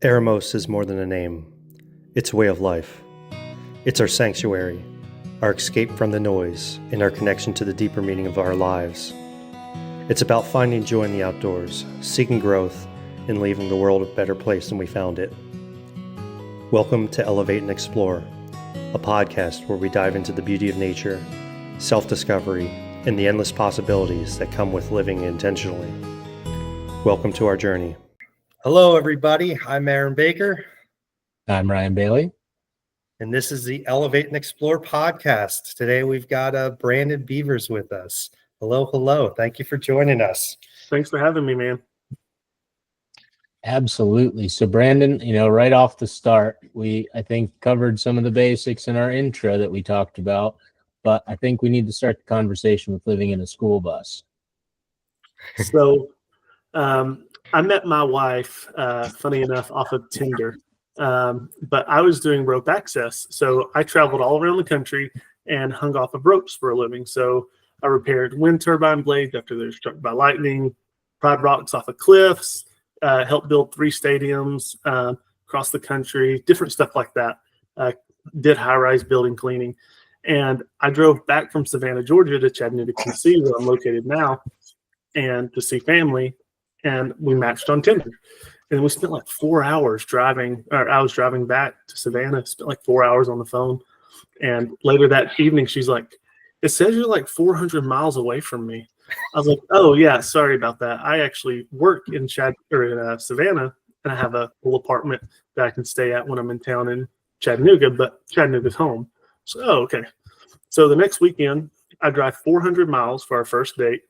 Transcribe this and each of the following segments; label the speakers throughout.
Speaker 1: Eremos is more than a name. It's a way of life. It's our sanctuary, our escape from the noise, and our connection to the deeper meaning of our lives. It's about finding joy in the outdoors, seeking growth, and leaving the world a better place than we found it. Welcome to Elevate and Explore, a podcast where we dive into the beauty of nature, self-discovery, and the endless possibilities that come with living intentionally. Welcome to our journey. Hello, everybody. I'm Aaron Baker.
Speaker 2: I'm Ryan Bailey.
Speaker 1: And this is the Elevate and Explore podcast. Today we've got Brandon Beavers with us. Hello. Thank you for joining us.
Speaker 3: Thanks for having me, man.
Speaker 2: Absolutely. So Brandon, right off the start, I think covered some of the basics in our intro that we talked about, but I think we need to start the conversation with living in a school bus.
Speaker 3: So I met my wife, funny enough, off of Tinder, but I was doing rope access. So I traveled all around the country and hung off of ropes for a living. So I repaired wind turbine blades after they were struck by lightning, pried rocks off of cliffs, helped build 3 stadiums across the country, different stuff like that. Did high-rise building cleaning. And I drove back from Savannah, Georgia to Chattanooga, Tennessee, where I'm located now, and to see family. And we matched on Tinder. And we spent like 4 hours driving, or I was driving back to Savannah, spent like 4 hours on the phone. And later that evening, she's like, "It says you're like 400 miles away from me." I was like, "Oh yeah, sorry about that. I actually work in Savannah, and I have a little apartment that I can stay at when I'm in town in Chattanooga, but Chattanooga's home." So, okay. So the next weekend, I drive 400 miles for our first date,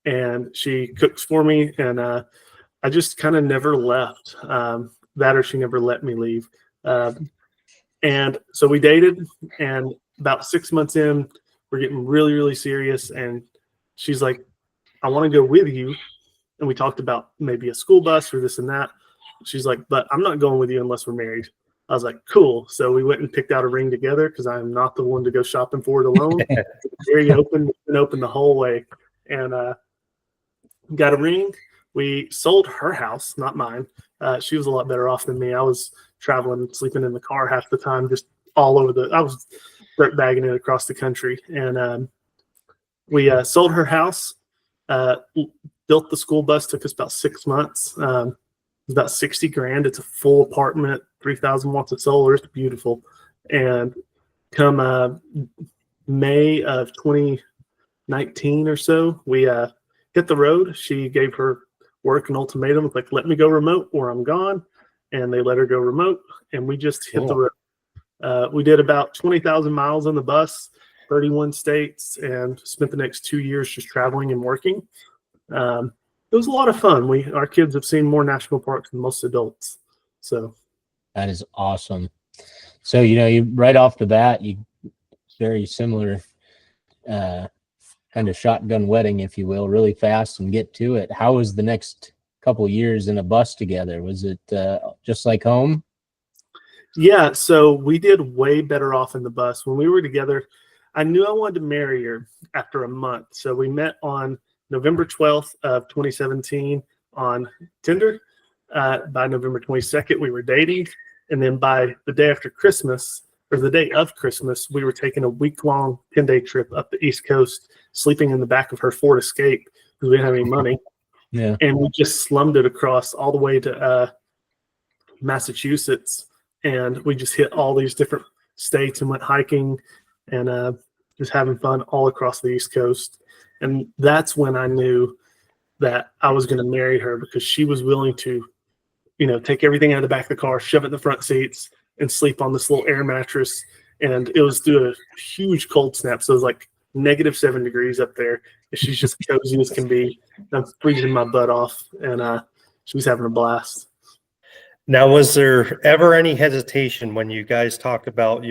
Speaker 3: and she cooks for me, and I just kind of never left. That or she never let me leave. And so we dated, and about 6 months in, we're getting really, really serious. And she's like, "I want to go with you." And we talked about maybe a school bus or this and that. She's like, "But I'm not going with you unless we're married." I was like, "Cool." So we went and picked out a ring together because I'm not the one to go shopping for it alone. Very open the whole way. And got a ring. We sold her house, not mine. She was a lot better off than me. I was traveling, sleeping in the car half the time, just all over I was dirt bagging it across the country. And we sold her house, built the school bus, took us about 6 months. It was about $60,000. It's a full apartment, 3,000 watts of solar. It's beautiful. And come May of 2019 or so, we hit the road. She gave her work an ultimatum, like, "Let me go remote or I'm gone." And they let her go remote, and we just hit the road. We did about 20,000 miles on the bus, 31 states, and spent the next 2 years just traveling and working. It was a lot of fun. Our kids have seen more national parks than most adults. So
Speaker 2: That is awesome. So, you right off the bat, very similar kind of shotgun wedding, if you will, really fast and get to it. How was the next couple years in a bus together? Was it just like home?
Speaker 3: yeah, so we did way better off in the bus. When we were together, I knew I wanted to marry her after a month. So we met on November 12th of 2017 on Tinder. By November 22nd, we were dating. And then by the day after Christmas, or the day of Christmas, we were taking a week-long 10-day trip up the East Coast, sleeping in the back of her Ford Escape because we didn't have any money.
Speaker 2: Yeah.
Speaker 3: And we just slummed it across all the way to Massachusetts. And we just hit all these different states and went hiking and just having fun all across the East Coast. And that's when I knew that I was going to marry her, because she was willing to, take everything out of the back of the car, shove it in the front seats, and sleep on this little air mattress. And it was through a huge cold snap. So it was like -7 degrees up there. And she's just cozy as can be. I'm freezing my butt off. And she was having a blast.
Speaker 1: Now, was there ever any hesitation when you guys talked about,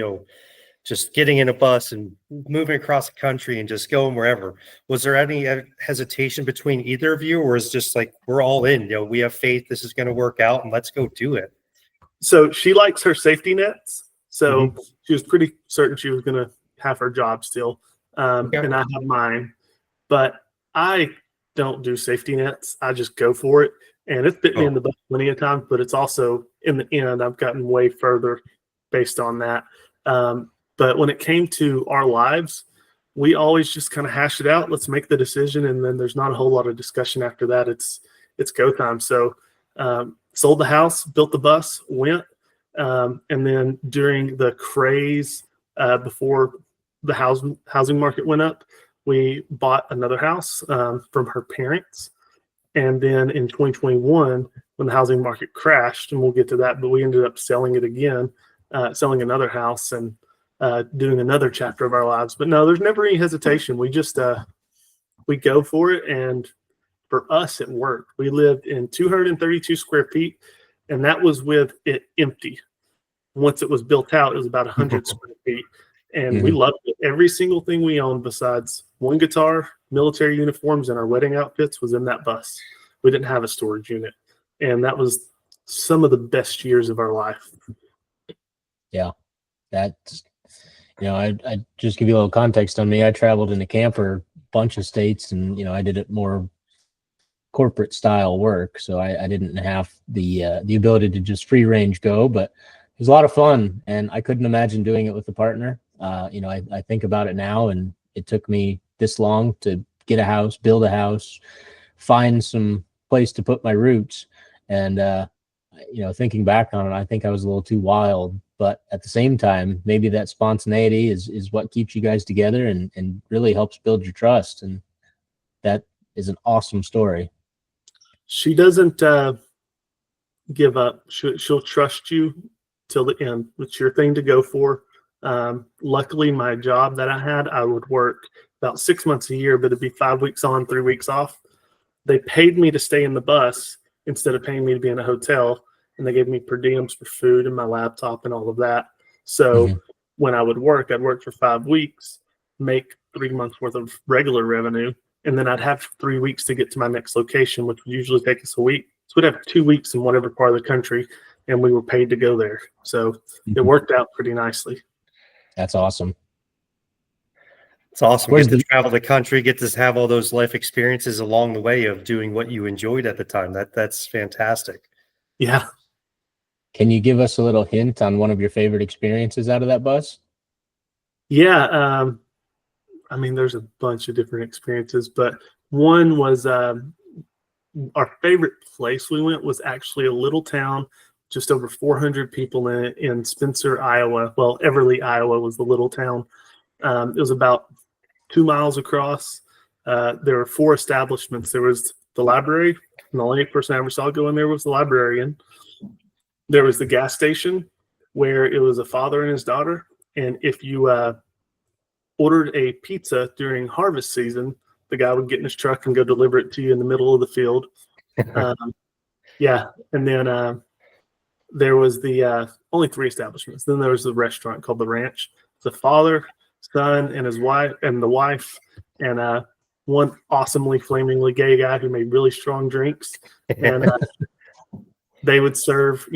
Speaker 1: just getting in a bus and moving across the country and just going wherever? Was there any hesitation between either of you, or is it just like, we're all in, we have faith, this is going to work out, and let's go do it?
Speaker 3: So she likes her safety nets. So she was pretty certain she was going to have her job still. And I have mine. But I don't do safety nets. I just go for it. and it's bit me in the butt plenty of times, but it's also in the end, I've gotten way further based on that. But when it came to our lives, we always just kind of hash it out. Let's make the decision. And then there's not a whole lot of discussion after that. It's go time. So sold the house, built the bus, went. And then during the craze before the housing market went up, we bought another house from her parents. And then in 2021, when the housing market crashed, and we'll get to that, but we ended up selling it again, selling another house and doing another chapter of our lives. But no, there's never any hesitation. We just we go for it, and for us, it worked. We lived in 232 square feet, and that was with it empty. Once it was built out, it was about 100 square feet, and we loved it. Every single thing we owned besides one guitar, military uniforms, and our wedding outfits was in that bus. We didn't have a storage unit, and that was some of the best years of our life.
Speaker 2: Yeah, that's, I just give you a little context on me. I traveled in a camper a bunch of states, and I did it more corporate style work, so I didn't have the ability to just free range go, but it was a lot of fun, and I couldn't imagine doing it with a partner. I think about it now, and it took me this long to get a house, build a house, find some place to put my roots, and thinking back on it, I think I was a little too wild. But at the same time, maybe that spontaneity is what keeps you guys together and really helps build your trust. And that is an awesome story.
Speaker 3: She doesn't give up. She'll trust you till the end. It's your thing to go for. Luckily, my job that I had, I would work about 6 months a year, but it'd be 5 weeks on, 3 weeks off. They paid me to stay in the bus instead of paying me to be in a hotel. And they gave me per diems for food and my laptop and all of that. So when I would work, I'd work for 5 weeks, make 3 months worth of regular revenue. And then I'd have 3 weeks to get to my next location, which would usually take us a week. So we'd have 2 weeks in whatever part of the country, and we were paid to go there. So it worked out pretty nicely.
Speaker 2: That's awesome.
Speaker 1: It's awesome. Get to travel the country, get to have all those life experiences along the way of doing what you enjoyed at the time. That's fantastic.
Speaker 3: Yeah.
Speaker 2: Can you give us a little hint on one of your favorite experiences out of that bus?
Speaker 3: Yeah. There's a bunch of different experiences, but one was our favorite place we went was actually a little town, just over 400 people in Spencer, Iowa. Well, Everly, Iowa was the little town. It was about 2 miles across. There were 4 establishments. There was the library, and the only person I ever saw go in there was the librarian. There was the gas station, where it was a father and his daughter. And if you ordered a pizza during harvest season, the guy would get in his truck and go deliver it to you in the middle of the field. Yeah. And then there was the only 3 establishments. Then there was the restaurant called The Ranch. The father, son, and his wife, and the wife, and one awesomely, flamingly gay guy who made really strong drinks. And they would serve,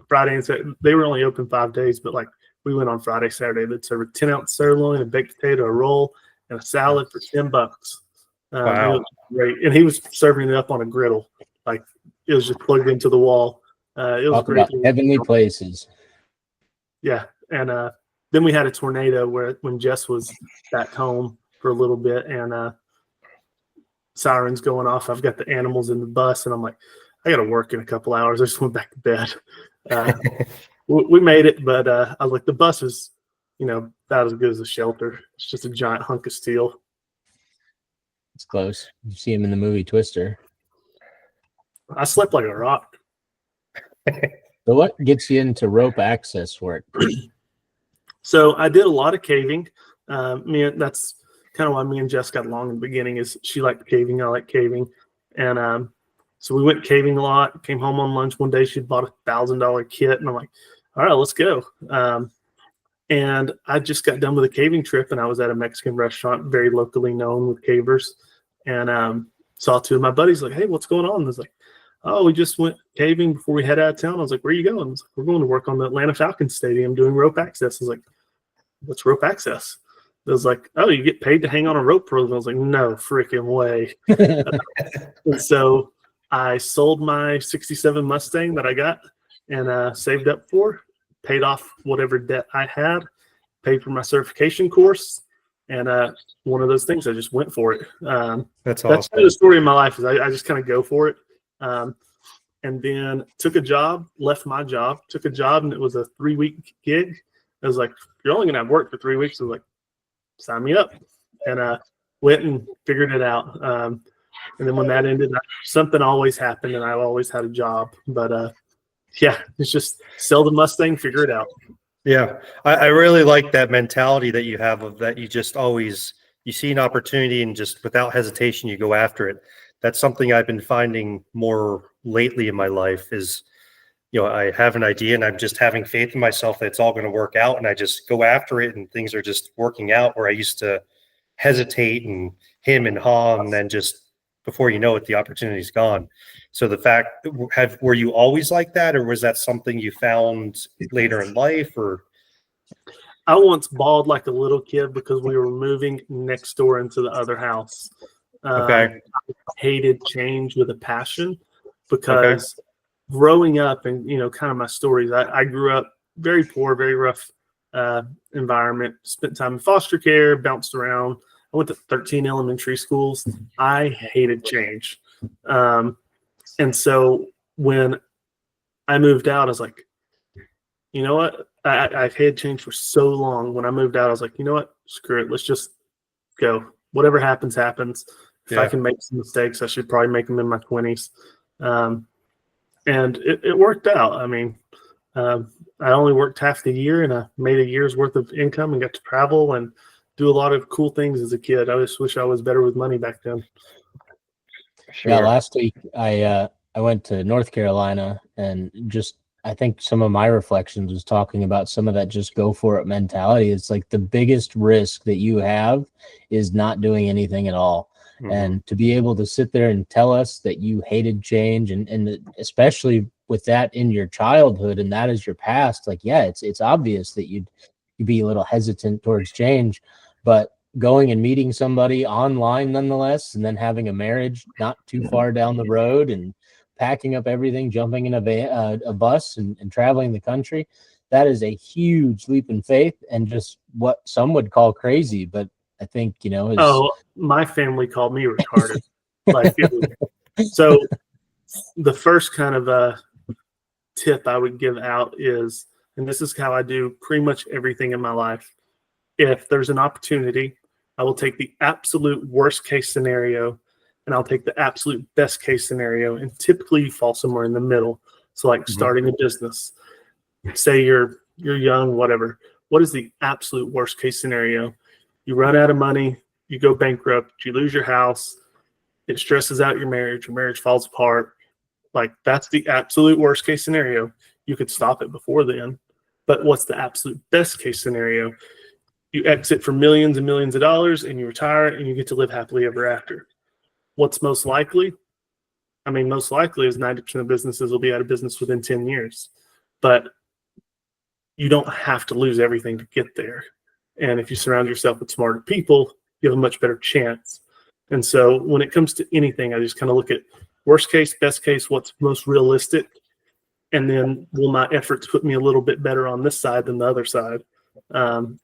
Speaker 3: Friday and Saturday. They were only open 5 days, but like we went on Friday, Saturday. They'd serve a 10-ounce sirloin, a baked potato, a roll, and a salad for $10.
Speaker 1: Wow.
Speaker 3: It was great. And he was serving it up on a griddle. Like it was just plugged into the wall. It was
Speaker 2: Talk
Speaker 3: great.
Speaker 2: about heavenly places.
Speaker 3: Yeah. And then we had a tornado when Jess was back home for a little bit, and sirens going off. I've got the animals in the bus, and I'm like, I got to work in a couple hours. I just went back to bed. We made it, but I was like, the bus is, about as good as a shelter. It's just a giant hunk of steel.
Speaker 2: It's close. You see him in the movie Twister.
Speaker 3: I slept like a rock.
Speaker 2: So what gets you into rope access work?
Speaker 3: So I did a lot of caving. That's kind of why me and Jess got along in the beginning. Is she liked caving, I like caving, and so we went caving a lot. Came home on lunch one day. She'd bought a $1,000 kit, and I'm like, all right, let's go. And I just got done with a caving trip, and I was at a Mexican restaurant, very locally known with cavers, and saw 2 of my buddies. Like, hey, what's going on? And I was like, oh, we just went caving before we head out of town. I was like, where are you going? I was like, we're going to work on the Atlanta Falcons Stadium doing rope access. I was like, what's rope access? It was like, oh, you get paid to hang on a rope for them. I was like, no freaking way. And so I sold my 67 Mustang that I got and saved up for, paid off whatever debt I had, paid for my certification course, and one of those things, I just went for it.
Speaker 1: That's
Speaker 3: That's
Speaker 1: awesome.
Speaker 3: kind of the story of my life, is I just kind of go for it. And then took a job, left my job, took a job, and it was a 3-week gig. I was like, you're only going to have work for 3 weeks. I was like, sign me up. And went and figured it out. And then when that ended, something always happened, and I always had a job. But yeah, it's just sell the Mustang, figure it out.
Speaker 1: Yeah, I really like that mentality that you have, of that you just always, you see an opportunity and just without hesitation you go after it. That's something I've been finding more lately in my life is, I have an idea and I'm just having faith in myself that it's all going to work out, and I just go after it and things are just working out, where I used to hesitate and him and haw, and then just before you know it, the opportunity's gone. So the fact, were you always like that, or was that something you found later in life? Or
Speaker 3: I once bawled like a little kid because we were moving next door into the other house.
Speaker 1: okay,
Speaker 3: I hated change with a passion, because growing up, and kind of my stories, I grew up very poor, very rough environment, spent time in foster care, bounced around. I went to 13 elementary schools. I hated change. And so when I moved out, I was like, you know what? I've had change for so long. When I moved out, I was like, you know what? Screw it. Let's just go. Whatever happens, happens. If I can make some mistakes, I should probably make them in my 20s. And it worked out. I mean, I only worked half the year, and I made a year's worth of income and got to travel and do a lot of cool things as a kid. I just wish I was better with money back then.
Speaker 1: sure.
Speaker 2: Yeah, last week I went to North Carolina, and just I think some of my reflections was talking about some of that just go for it mentality. It's like the biggest risk that you have is not doing anything at all.
Speaker 1: Mhm.
Speaker 2: And to be able to sit there and tell us that you hated change, and especially with that in your childhood, and that is your past, like, yeah, it's obvious that you'd be a little hesitant towards change, but going and meeting somebody online nonetheless, and then having a marriage not too far down the road, and packing up everything, jumping in a bus and traveling the country, that is a huge leap in faith, and just what some would call crazy, but I think,
Speaker 3: My family called me retarded. So the first kind of tip I would give out is, and this is how I do pretty much everything in my life. If there's an opportunity, I will take the absolute worst case scenario, and I'll take the absolute best case scenario, and typically you fall somewhere in the middle. So like starting a business, say you're young, whatever. What is the absolute worst case scenario? You run out of money, you go bankrupt, you lose your house, it stresses out your marriage falls apart. Like, that's the absolute worst case scenario. You could stop it before then. But what's the absolute best case scenario? You exit for millions and millions of dollars, and you retire, and you get to live happily ever after. What's most likely? I mean, most likely is 90% of businesses will be out of business within 10 years. But you don't have to lose everything to get there. And if you surround yourself with smarter people, you have a much better chance. And so when it comes to anything, I just kind of look at worst case, best case, what's most realistic, and then will my efforts put me a little bit better on this side than the other side? And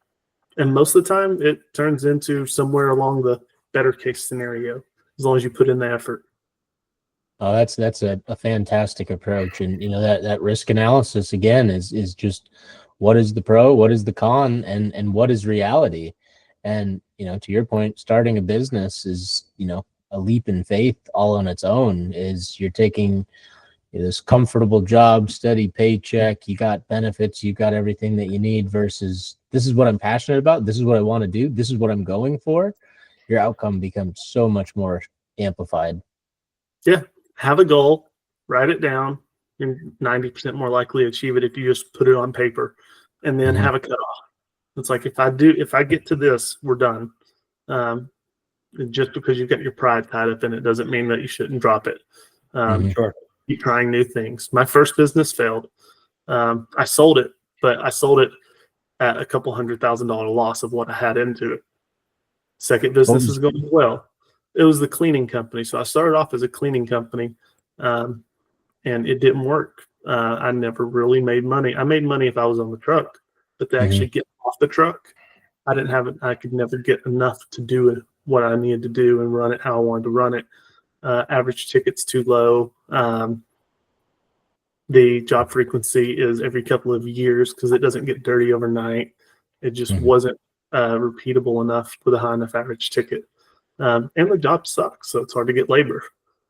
Speaker 3: most of the time, it turns into somewhere along the better case scenario, as long as you put in the effort.
Speaker 2: Oh, that's a fantastic approach. And that risk analysis again is just what is the pro, what is the con, and what is reality. And to your point, starting a business is a leap in faith all on its own. Is you're taking this comfortable job, steady paycheck, you got benefits, you got everything that you need, versus this is what I'm passionate about, this is what I want to do, this is what I'm going for. Your outcome becomes so much more amplified.
Speaker 3: Yeah. Have a goal, write it down. You're 90% more likely to achieve it if you just put it on paper, and then have a cutoff. It's like, if I get to this, we're done. Just because you've got your pride tied up in it doesn't mean that you shouldn't drop it.
Speaker 1: Sure.
Speaker 3: Keep trying new things. My first business failed. I sold it, but I sold it at a couple $100,000 loss of what I had into it. Second business is going well. It was the cleaning company. So I started off as a cleaning company. and it didn't work. I never really made money. I made money if I was on the truck, but to actually get off the truck, I didn't have it. I could never get enough to do what I needed to do and run it how I wanted to run it. Average ticket's too low. The job frequency is every couple of years because it doesn't get dirty overnight. It just wasn't repeatable enough with a high enough average ticket. And the job sucks, so it's hard to get labor.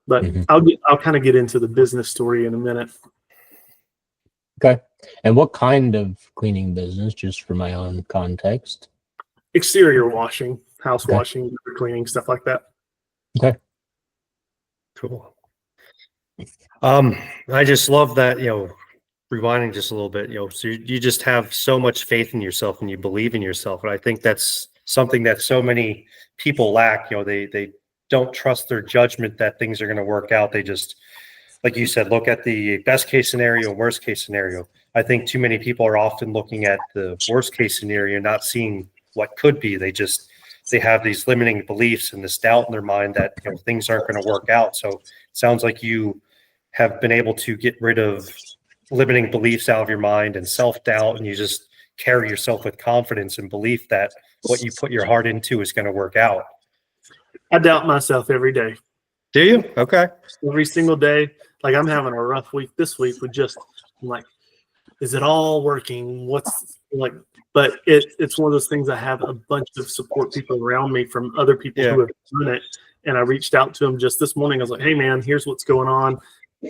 Speaker 3: But I'll kind of get into the business story in a minute.
Speaker 2: Okay. And what kind of cleaning business, just for my own context?
Speaker 3: Exterior washing, house washing, cleaning, stuff like that.
Speaker 2: Okay.
Speaker 1: Cool. I just love that, rewinding just a little bit, so you just have so much faith in yourself and you believe in yourself. And I think that's something that so many people lack. They don't trust their judgment that things are going to work out. They just, like you said, look at the best case scenario, worst case scenario. I think too many people are often looking at the worst case scenario, not seeing what could be. They have these limiting beliefs and this doubt in their mind that things aren't going to work out. So it sounds like you have been able to get rid of limiting beliefs out of your mind and self-doubt, and you just carry yourself with confidence and belief that what you put your heart into is going to work out.
Speaker 3: I doubt myself every day.
Speaker 1: Do you? Okay.
Speaker 3: Every single day. Like, I'm having a rough week this week with I'm like, is it all working? But it's one of those things. I have a bunch of support people around me from other people who have done it. And I reached out to them just this morning. I was like, hey man, here's what's going on.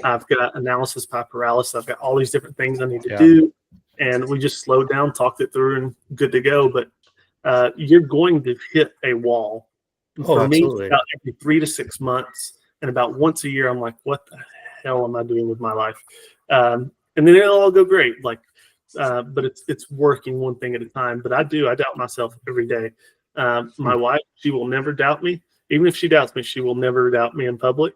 Speaker 3: I've got analysis by paralysis. I've got all these different things I need to do. And we just slowed down, talked it through, and good to go. But you're going to hit a wall. For me, about every 3 to 6 months, and about once a year, I'm like, what the hell am I doing with my life? And then it'll all go great. But it's working one thing at a time. But I doubt myself every day. My wife, she will never doubt me. Even if she doubts me, she will never doubt me in public.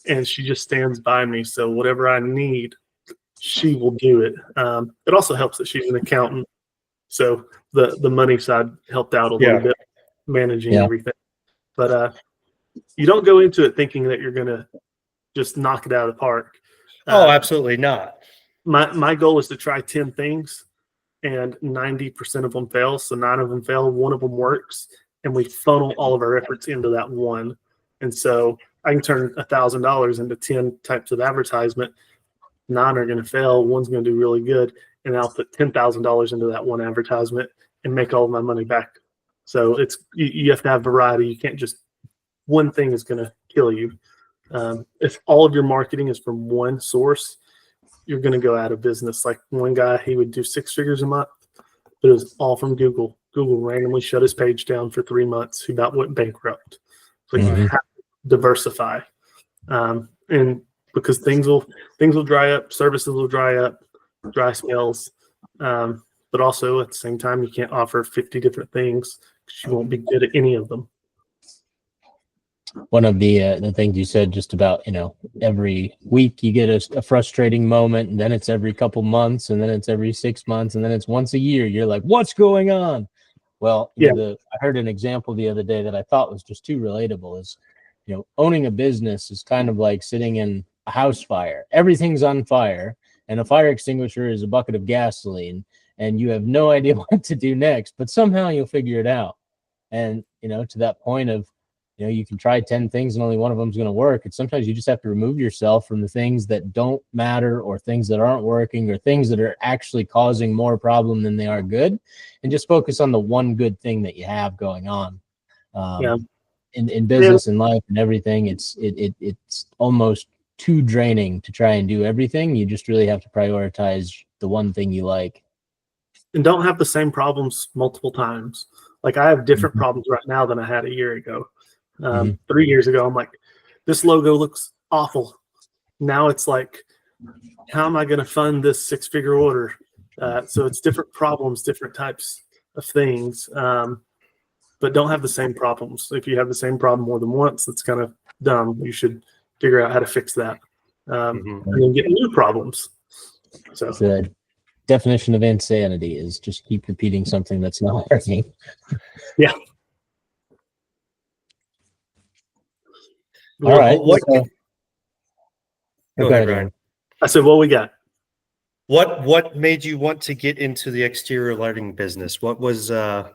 Speaker 3: And she just stands by me. So whatever I need, she will do it. It also helps that she's an accountant. So the money side helped out a little bit, managing everything. But you don't go into it thinking that you're going to just knock it out of the park.
Speaker 1: Absolutely not.
Speaker 3: My goal is to try 10 things, and 90% of them fail. So 9 of them fail, 1 of them works, and we funnel all of our efforts into that one. And so I can turn $1,000 into 10 types of advertisement. 9 are going to fail, 1's going to do really good, and I'll put $10,000 into that one advertisement and make all of my money back. So you have to have variety. You can't just, one thing is going to kill you. If all of your marketing is from one source, you're going to go out of business. Like one guy, he would do 6 figures a month, but it was all from Google. Google randomly shut his page down for 3 months. He about went bankrupt. So you have to diversify, and because things will dry up, services will dry up, dry spells, but also at the same time you can't offer 50 different things because you won't be good at any of them.
Speaker 2: One of the things you said just about, every week you get a frustrating moment, and then it's every couple months, and then it's every 6 months, and then it's once a year. You're like, what's going on? Well, I heard an example the other day that I thought was just too relatable. Is, owning a business is kind of like sitting in a house fire. Everything's on fire, and a fire extinguisher is a bucket of gasoline, and you have no idea what to do next, but somehow you'll figure it out. And, to that point of, you can try 10 things and only one of them is going to work. And sometimes you just have to remove yourself from the things that don't matter, or things that aren't working, or things that are actually causing more problem than they are good, and just focus on the one good thing that you have going on. In business and life and everything, it's almost too draining to try and do everything. You just really have to prioritize the one thing you like.
Speaker 3: And don't have the same problems multiple times. Like I have different problems right now than I had a year ago. 3 years ago, I'm like, this logo looks awful. Now it's like, how am I going to fund this 6-figure order? So it's different problems, different types of things, but don't have the same problems. If you have the same problem more than once, that's kind of dumb. You should figure out how to fix that, and then get new problems. So
Speaker 2: the definition of insanity is just keep repeating something that's not working.
Speaker 3: Yeah.
Speaker 2: All right.
Speaker 1: Go ahead, Ryan.
Speaker 3: I said, what we got?
Speaker 1: What made you want to get into the exterior lighting business? What was the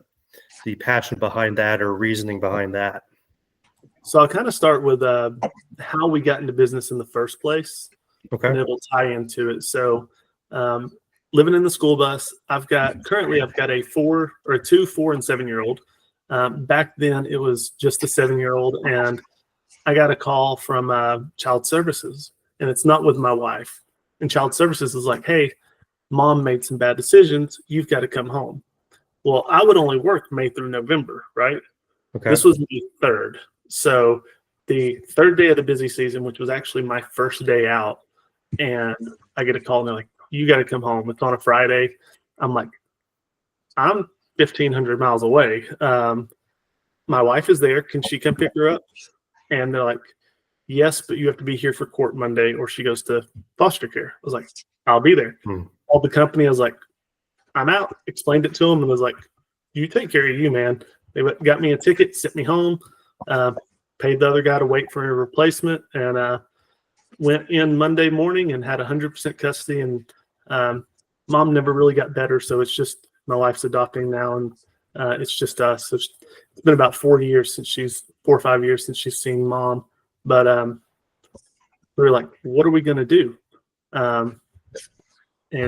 Speaker 1: passion behind that or reasoning behind that?
Speaker 3: So I'll kind of start with how we got into business in the first place.
Speaker 1: Okay.
Speaker 3: And it'll tie into it. So living in the school bus, currently I've got a 4, 4, and 7-year-old. Back then it was just a 7-year-old, and I got a call from Child Services, and it's not with my wife. And Child Services is like, hey, mom made some bad decisions. You've got to come home. Well, I would only work May through November, right?
Speaker 1: Okay.
Speaker 3: This was the 3rd. So the 3rd day of the busy season, which was actually my first day out, and I get a call and they're like, you got to come home. It's on a Friday. I'm like, I'm 1,500 miles away. My wife is there. Can she come pick her up? And they're like, yes, but you have to be here for court Monday or she goes to foster care. I was like, I'll be there. Called the company. I was like, I'm out. Explained it to them and was like, you take care of you, man. They got me a ticket, sent me home, paid the other guy to wait for a replacement, and went in Monday morning and had 100% custody. And mom never really got better. So it's just my wife's adopting now, and it's just us. So it's been about 4 or 5 years since she's seen mom. But we were like, what are we going to do? And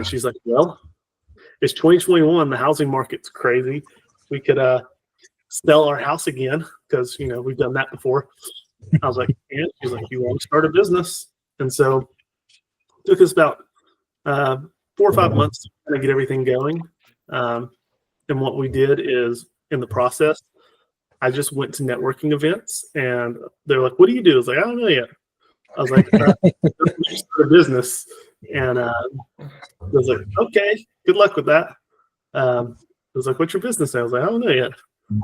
Speaker 3: she's like, well, it's 2021. The housing market's crazy. We could sell our house again because, we've done that before. I was like, and she's like, you want to start a business? And so it took us about 4 or 5 months to kind of get everything going. And what we did is, in the process, I just went to networking events, and they're like, what do you do? I was like, I don't know yet. I was like, start a business. And I was like, okay, good luck with that. I was like, what's your business? I was like, I don't know yet.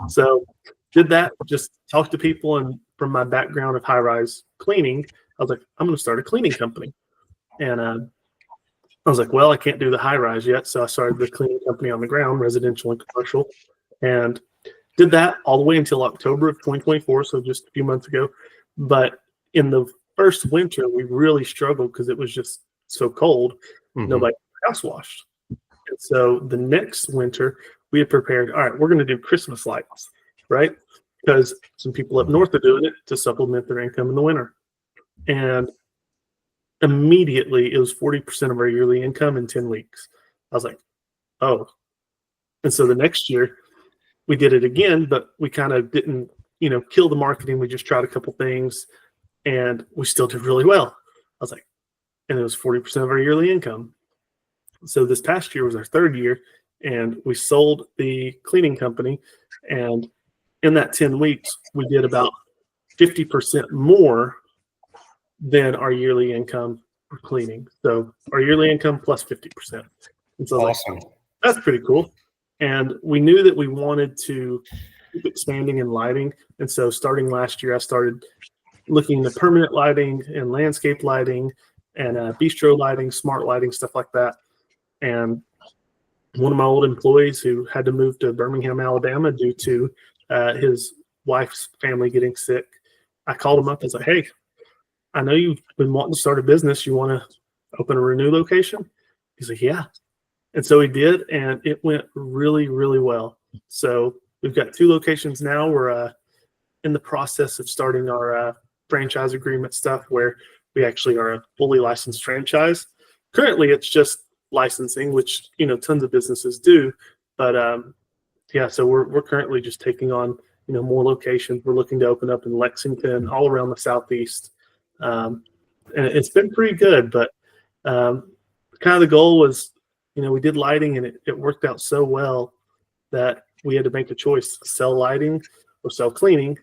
Speaker 3: So did that, just talked to people, and from my background of high-rise cleaning, I was like, I'm going to start a cleaning company. And I was like, well, I can't do the high-rise yet, so I started the cleaning company on the ground, residential and commercial, and did that all the way until October of 2024, so just a few months ago. But in the first winter, we really struggled because it was just so cold. Nobody house washed. And so the next winter, we had prepared, all right, we're going to do Christmas lights, right? Because some people up north are doing it to supplement their income in the winter. And immediately, it was 40% of our yearly income in 10 weeks. I was like, oh. And so the next year, we did it again, but we kind of didn't, kill the marketing. We just tried a couple things, and we still did really well. I was like, and it was 40% of our yearly income. So this past year was our 3rd year, and we sold the cleaning company. And in that 10 weeks, we did about 50% more than our yearly income for cleaning. So our yearly income plus 50%. And so
Speaker 1: awesome.
Speaker 3: Like, that's pretty cool. And we knew that we wanted to keep expanding in lighting. And so starting last year, I started looking at permanent lighting and landscape lighting and bistro lighting, smart lighting, stuff like that. And one of my old employees who had to move to Birmingham, Alabama due to his wife's family getting sick, I called him up and said, hey, I know you've been wanting to start a business. You want to open a Renew location? He's like, yeah. And so he did, and it went really, really well. So we've got 2 locations now. We're in the process of starting our franchise agreement stuff where we actually are a fully licensed franchise. Currently, it's just licensing, which, tons of businesses do. But so we're currently just taking on, more locations. We're looking to open up in Lexington, all around the Southeast. And it's been pretty good, but kind of the goal was, we did lighting, and it worked out so well that we had to make a choice: sell lighting or sell cleaning.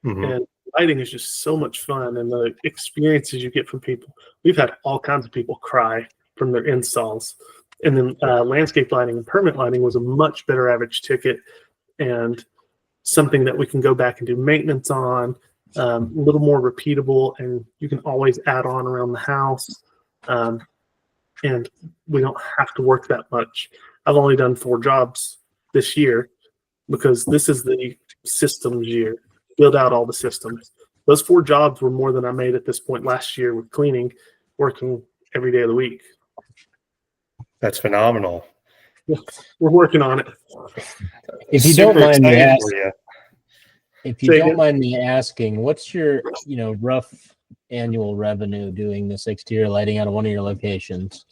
Speaker 3: And lighting is just so much fun, and the experiences you get from people. We've had all kinds of people cry from their installs. And then landscape lighting and permanent lighting was a much better average ticket, and something that we can go back and do maintenance on, a little more repeatable, and you can always add on around the house. And we don't have to work that much. I've only done 4 jobs this year because this is the systems year. Build out all the systems. Those 4 jobs were more than I made at this point last year with cleaning. working every day of the week.
Speaker 1: That's phenomenal.
Speaker 3: We're working on it.
Speaker 2: If you
Speaker 1: Super
Speaker 2: don't mind me
Speaker 1: excited
Speaker 2: asking,
Speaker 1: for you.
Speaker 2: if you
Speaker 3: Say
Speaker 2: don't
Speaker 3: again?
Speaker 2: mind me asking, what's your, rough annual revenue doing this exterior lighting out of one of your locations?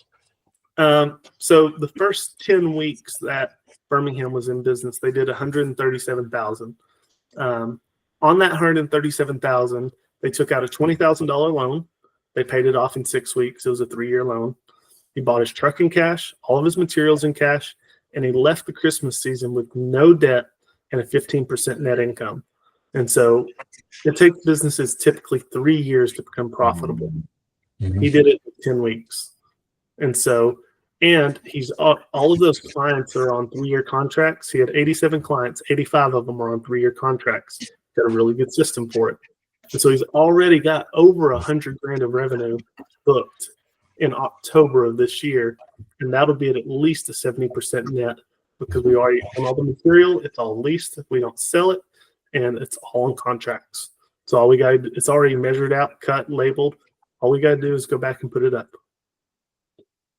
Speaker 3: So the first 10 weeks that Birmingham was in business, they did 137,000. On that 137,000, they took out a $20,000 loan. They paid it off in 6 weeks. It was a 3-year loan. He bought his truck in cash, all of his materials in cash, and he left the Christmas season with no debt and a 15% net income. And so it takes businesses typically 3 years to become profitable.
Speaker 2: Mhm.
Speaker 3: He did it in 10 weeks. And so, and he's all of those clients are on 3-year contracts. He had 87 clients, 85 of them are on 3-year contracts. Got a really good system for it. And so he's already got over $100,000 of revenue booked in October of this year. And that'll be at least a 70% net because we already own all the material. It's all leased. We don't sell it. And it's all in contracts. So all we got, it's already measured out, cut, labeled. All we got to do is go back and put it up.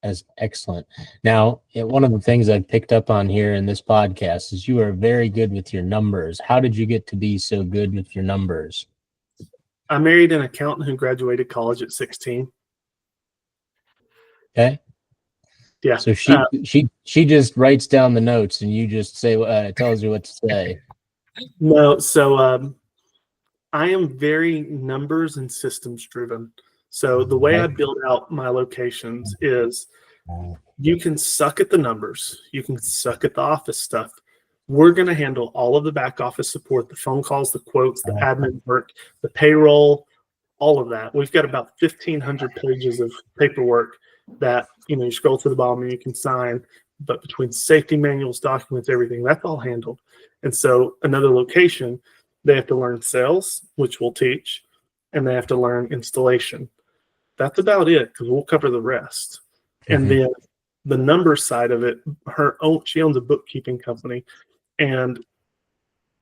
Speaker 2: That's excellent. Now, one of the things I've picked up on here in this podcast is you are very good with your numbers. How did you get to be so good with your numbers?
Speaker 3: I married an accountant who graduated college at 16.
Speaker 2: Okay.
Speaker 3: Yeah.
Speaker 2: So she just writes down the notes and you just say, tells you what to say.
Speaker 3: No. So I am very numbers and systems driven. So the way I build out my locations is you can suck at the numbers. You can suck at the office stuff. We're going to handle all of the back office support, the phone calls, the quotes, the admin work, the payroll, all of that. We've got about 1,500 pages of paperwork that, you scroll to the bottom and you can sign. But between safety manuals, documents, everything, that's all handled. And so another location, they have to learn sales, which we'll teach, and they have to learn installation. That's about it because we'll cover the rest. And then the numbers side of it, she owns a bookkeeping company, and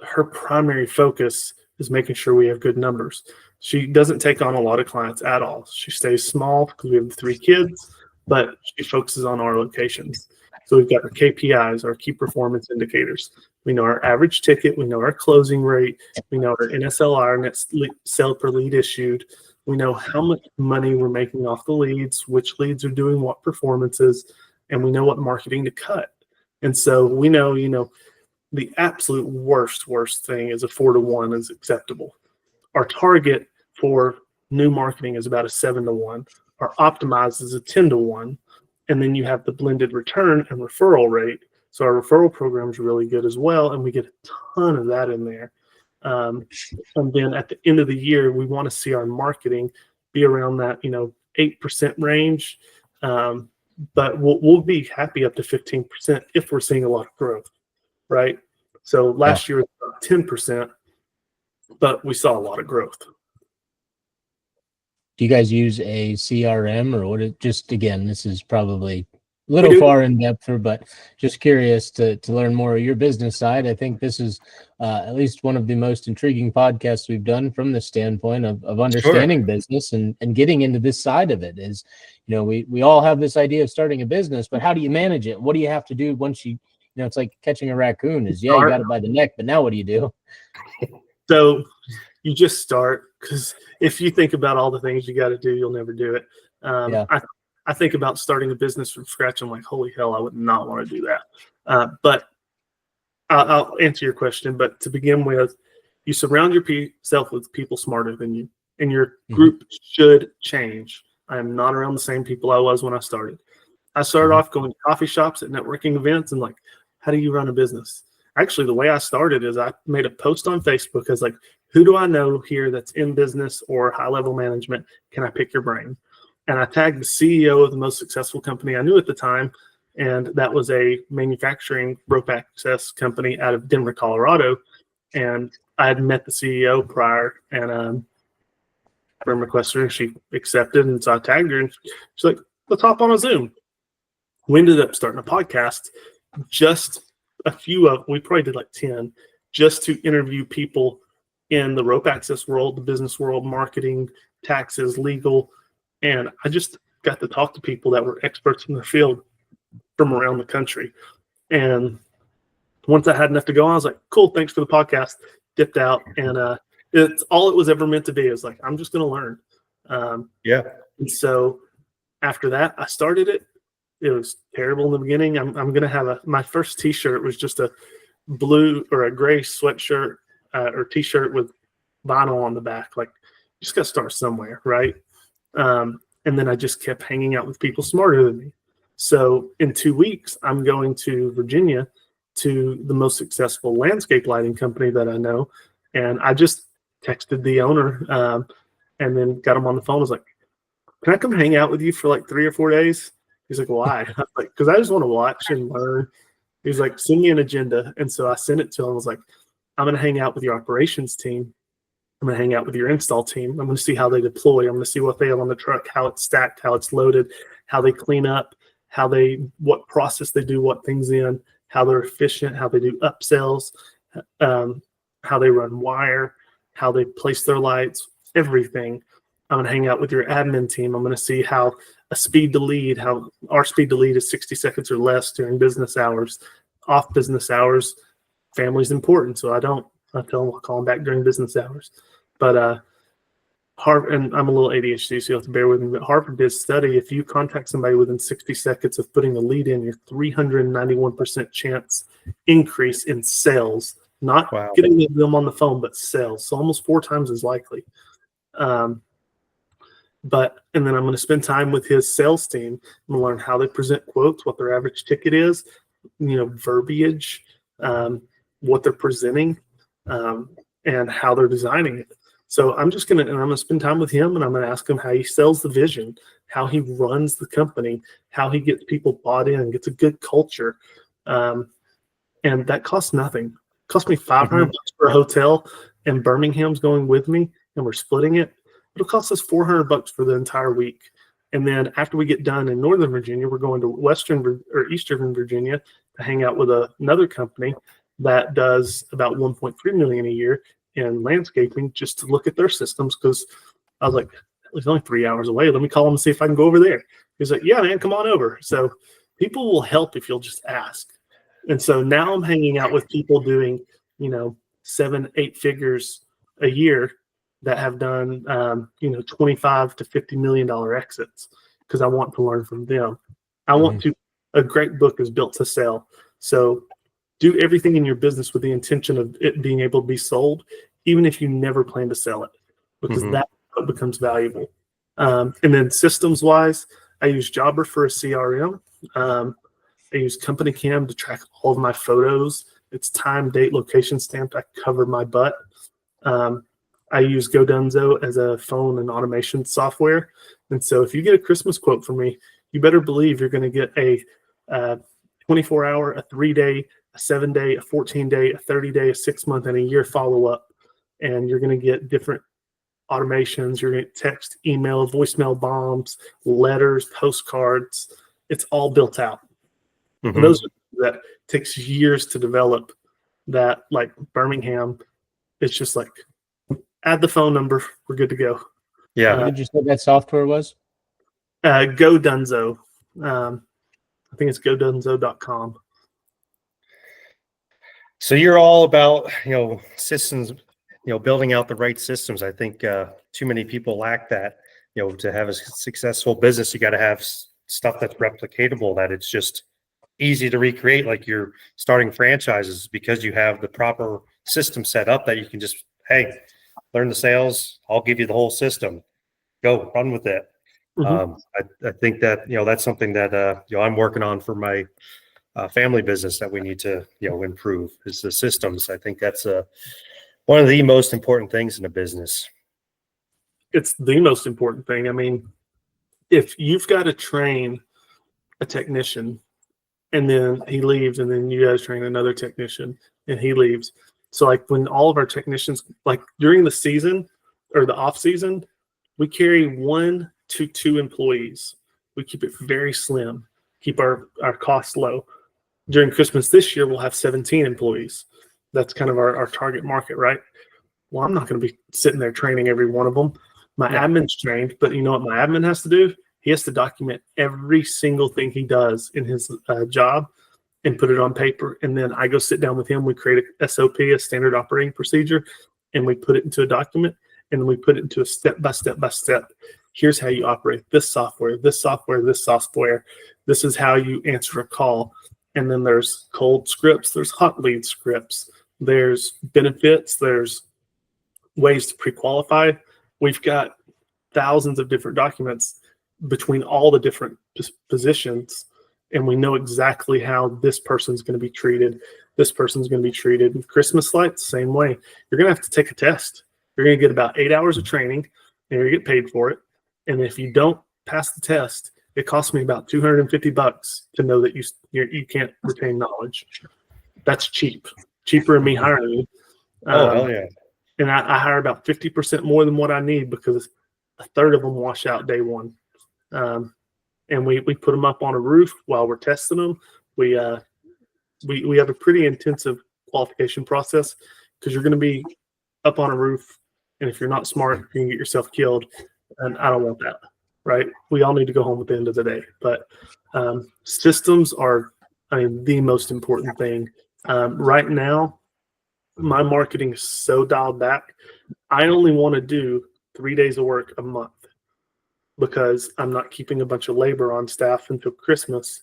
Speaker 3: her primary focus is making sure we have good numbers. She doesn't take on a lot of clients at all. She stays small because we have 3 kids, but she focuses on our locations. So we've got our KPIs, our key performance indicators. We know our average ticket. We know our closing rate. We know our NSLR, net sale per lead issued. We know how much money we're making off the leads, which leads are doing what performances, and we know what marketing to cut. And so we know, the absolute worst thing is a 4-to-1 is acceptable. Our target for new marketing is about a 7-to-1. Our optimized is a 10-to-1. And then you have the blended return and referral rate. So our referral program is really good as well, and we get a ton of that in there. And then at the end of the year, we want to see our marketing be around that 8% range. But we'll be happy up to 15% if we're seeing a lot of growth, right? So last year was about 10%, but we saw a lot of growth.
Speaker 2: Do you guys use a CRM or what? Again, this is probably a little far in depth, but just curious to learn more of your business side. I think this is at least one of the most intriguing podcasts we've done from the standpoint of understanding business and getting into this side of it. Is, we all have this idea of starting a business, but how do you manage it? What do you have to do once you, it's like catching a raccoon is, you got it by the neck, but now what do you do?
Speaker 3: So you just start, because if you think about all the things you got to do, you'll never do it. I think about starting a business from scratch. I'm like, holy hell, I would not want to do that. But I'll answer your question. But to begin with, you surround yourself with people smarter than you, and your group should change. I am not around the same people I was when I started. I started off going to coffee shops at networking events and like, how do you run a business? Actually, the way I started is I made a post on Facebook as like, who do I know here that's in business or high-level management? Can I pick your brain? And I tagged the CEO of the most successful company I knew at the time, and that was a manufacturing rope access company out of Denver, Colorado. And I had met the CEO prior, and friend requested her, she accepted, and so I tagged her, and she's like, let's hop on a Zoom. We ended up starting a podcast, just we probably did like 10, just to interview people in the rope access world, the business world, marketing, taxes, legal, And I just got to talk to people that were experts in their field from around the country. And once I had enough to go on, I was like, cool, thanks for the podcast. Dipped out. And it's all it was ever meant to be. It was like, I'm just going to learn.
Speaker 1: Yeah.
Speaker 3: And so after that, I started it. It was terrible in the beginning. I'm going to have my first t-shirt was just a blue or a gray sweatshirt or t-shirt with vinyl on the back. Like, you just got to start somewhere, right? And then I just kept hanging out with people smarter than me. So in 2 weeks, I'm going to Virginia to the most successful landscape lighting company that I know. And I just texted the owner and then got him on the phone. I was like, can I come hang out with you for like 3 or 4 days? He's like, why? I was like, because I just want to watch and learn. He was like, send me an agenda. And so I sent it to him. I was like, I'm going to hang out with your operations team. I'm going to hang out with your install team. I'm going to see how they deploy. I'm going to see what they have on the truck, how it's stacked, how it's loaded, how they clean up, what process they do, what things in, how they're efficient, how they do upsells, how they run wire, how they place their lights, everything. I'm going to hang out with your admin team. I'm going to see how how our speed to lead is 60 seconds or less during business hours. Off business hours, family's important. So I tell them I'll call them back during business hours. But Harvard, and I'm a little ADHD, so you have to bear with me, but Harvard did study, if you contact somebody within 60 seconds of putting a lead in, your 391% chance increase in sales, not getting them on the phone, but sales. So almost 4 times as likely. And then I'm going to spend time with his sales team. I'm going to learn how they present quotes, what their average ticket is, verbiage, what they're presenting, and how they're designing it. So I'm going to spend time with him, and I'm going to ask him how he sells the vision, how he runs the company, how he gets people bought in, gets a good culture. And that costs nothing. It cost me $500 for a hotel, and Birmingham's going with me, and we're splitting it. It'll cost us $400 for the entire week. And then after we get done in Northern Virginia, we're going to Eastern Virginia to hang out with another company that does about $1.3 million a year in landscaping, just to look at their systems. Because I was like, it's only 3 hours away. Let me call him and see if I can go over there. He's like, yeah, man, come on over. So people will help if you'll just ask. And so now I'm hanging out with people doing, 7-8 figures a year that have done, $25 to $50 million exits, because I want to learn from them. A great book is built to sell. So do everything in your business with the intention of it being able to be sold, even if you never plan to sell it, because that becomes valuable. And then systems wise, I use Jobber for a CRM. I use Company Cam to track all of my photos. It's time, date, location stamped. I cover my butt. I use GoDunzo as a phone and automation software. And so if you get a Christmas quote from me, you better believe you're going to get a 24-hour, a 3-day, a 7-day, a 14-day, a 30-day, a 6-month, and a year follow-up. And you're going to get different automations. You're going to get text, email, voicemail bombs, letters, postcards. It's all built out. And those that takes years to develop. That, like Birmingham, it's just like, add the phone number, we're good to go.
Speaker 1: Yeah.
Speaker 2: What did you say that software was?
Speaker 3: GoDunzo. I think it's godunzo.com.
Speaker 1: So you're all about, systems, building out the right systems. I think too many people lack that. To have a successful business, you got to have stuff that's replicatable, that it's just easy to recreate. Like you're starting franchises, because you have the proper system set up that you can just, hey, learn the sales. I'll give you the whole system. Go run with it. I think that, that's something that, I'm working on for my family business, that we need to, improve, is the systems. I think that's one of the most important things in a business.
Speaker 3: It's the most important thing. I mean, if you've got to train a technician and then he leaves, and then you guys train another technician and he leaves. So like when all of our technicians, like during the season or the off season, we carry 1 to 2 employees. We keep it very slim, keep our costs low. During Christmas this year, we'll have 17 employees. That's kind of our target market, right? Well, I'm not going to be sitting there training every one of them. My
Speaker 1: Yeah.
Speaker 3: admin's trained, but you know what my admin has to do? He has to document every single thing he does in his job and put it on paper. And then I go sit down with him. We create a SOP, a standard operating procedure, and we put it into a document, and then we put it into a step by step by step. Here's how you operate this software, this software, this software. This is how you answer a call. And then there's cold scripts, there's hot lead scripts, there's benefits, there's ways to pre-qualify. We've got thousands of different documents between all the different positions, and we know exactly how this person's going to be treated. This person's going to be treated. With Christmas lights, same way. You're going to have to take a test. You're going to get about 8 hours of training, and you're going to get paid for it. And if you don't pass the test, it costs me about $250 to know that you can't retain knowledge. That's cheap. Cheaper than me hiring you.
Speaker 1: Hell yeah.
Speaker 3: And I hire about 50% more than what I need because a third of them wash out day one. And we put them up on a roof while we're testing them. We have a pretty intensive qualification process because you're going to be up on a roof, and if you're not smart, you can get yourself killed. And I don't want that, right? We all need to go home at the end of the day. But systems are, the most important thing. Right now, my marketing is so dialed back. I only want to do 3 days of work a month because I'm not keeping a bunch of labor on staff until Christmas.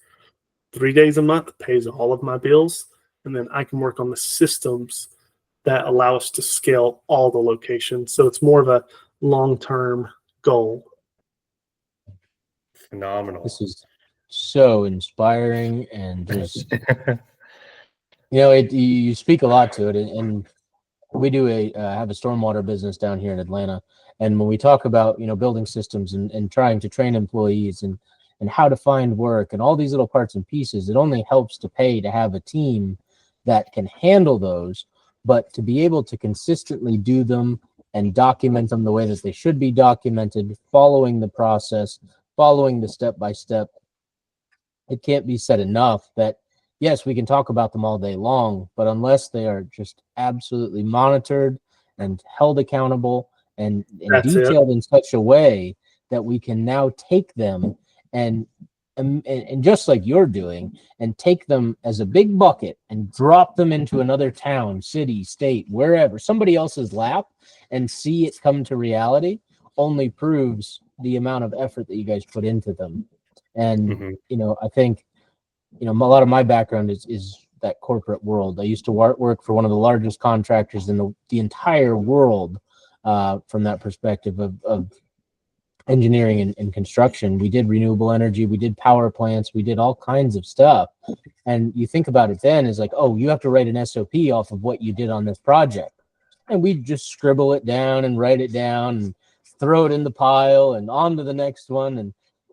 Speaker 3: 3 days a month pays all of my bills, and then I can work on the systems that allow us to scale all the locations. So it's more of a long-term goal.
Speaker 1: Phenomenal.
Speaker 2: This is so inspiring, and just you speak a lot to it, and we do have a stormwater business down here in Atlanta, and when we talk about building systems and trying to train employees and how to find work and all these little parts and pieces, it only helps to pay to have a team that can handle those, but to be able to consistently do them and document them the way that they should be documented, following the process, following the step by step. It can't be said enough that yes, we can talk about them all day long, but unless they are just absolutely monitored and held accountable and detailed in such a way that we can now take them and just like you're doing, and take them as a big bucket and drop them into another town, city, state, wherever, somebody else's lap, and see it come to reality, only proves the amount of effort that you guys put into them. And I think a lot of my background is that corporate world. I used to work for one of the largest contractors in the entire world, from that perspective of engineering and construction. We did renewable energy, we did power plants, we did all kinds of stuff. And you think about it then is like, oh, you have to write an SOP off of what you did on this project. And we just scribble it down and write it down and throw it in the pile and on to the next one. And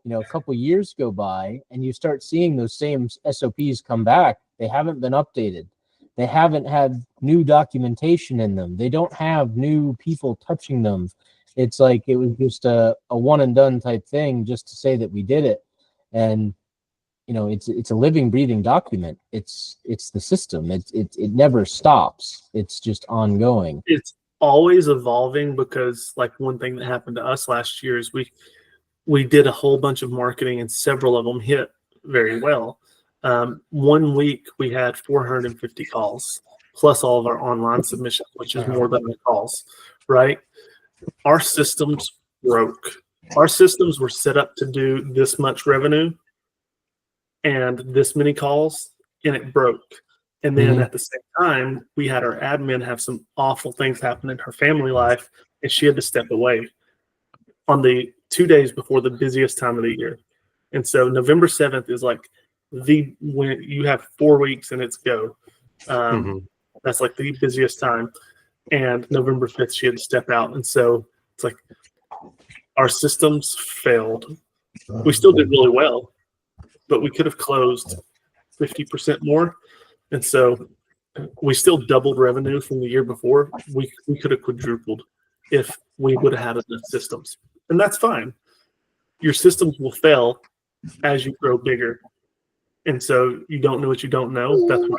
Speaker 2: a couple of years go by and you start seeing those same SOPs come back. They haven't been updated. They haven't had new documentation in them. They don't have new people touching them. It's like it was just a one and done type thing just to say that we did it. And it's a living, breathing document. It's the system. It never stops. It's just ongoing.
Speaker 3: It's always evolving because like one thing that happened to us last year is we did a whole bunch of marketing and several of them hit very well. 1 week we had 450 calls plus all of our online submissions, which is more than the calls, right? Our systems broke. Our systems were set up to do this much revenue and this many calls, and it broke. And then at the same time, we had our admin have some awful things happen in her family life, and she had to step away on the 2 days before the busiest time of the year. And so November 7th is like when you have 4 weeks and it's go. That's like the busiest time. And November 5th, she had to step out. And so it's like our systems failed. We still did really well, but we could have closed 50% more. And so we still doubled revenue from the year before. We could have quadrupled if we would have had enough systems. And that's fine. Your systems will fail as you grow bigger. And so you don't know what you don't know. That's why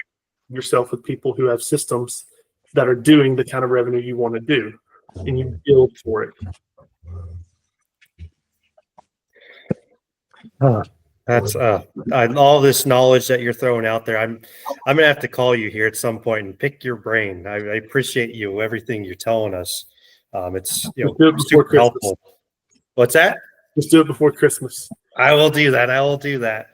Speaker 3: you yourself with people who have systems that are doing the kind of revenue you want to do, and you build for it.
Speaker 1: That's all this knowledge that you're throwing out there. I'm gonna have to call you here at some point and pick your brain. I appreciate you, everything you're telling us. It's
Speaker 3: Just do it before
Speaker 1: super
Speaker 3: Christmas.
Speaker 1: helpful. What's that?
Speaker 3: Just do it before Christmas.
Speaker 1: I will do that. I will do that.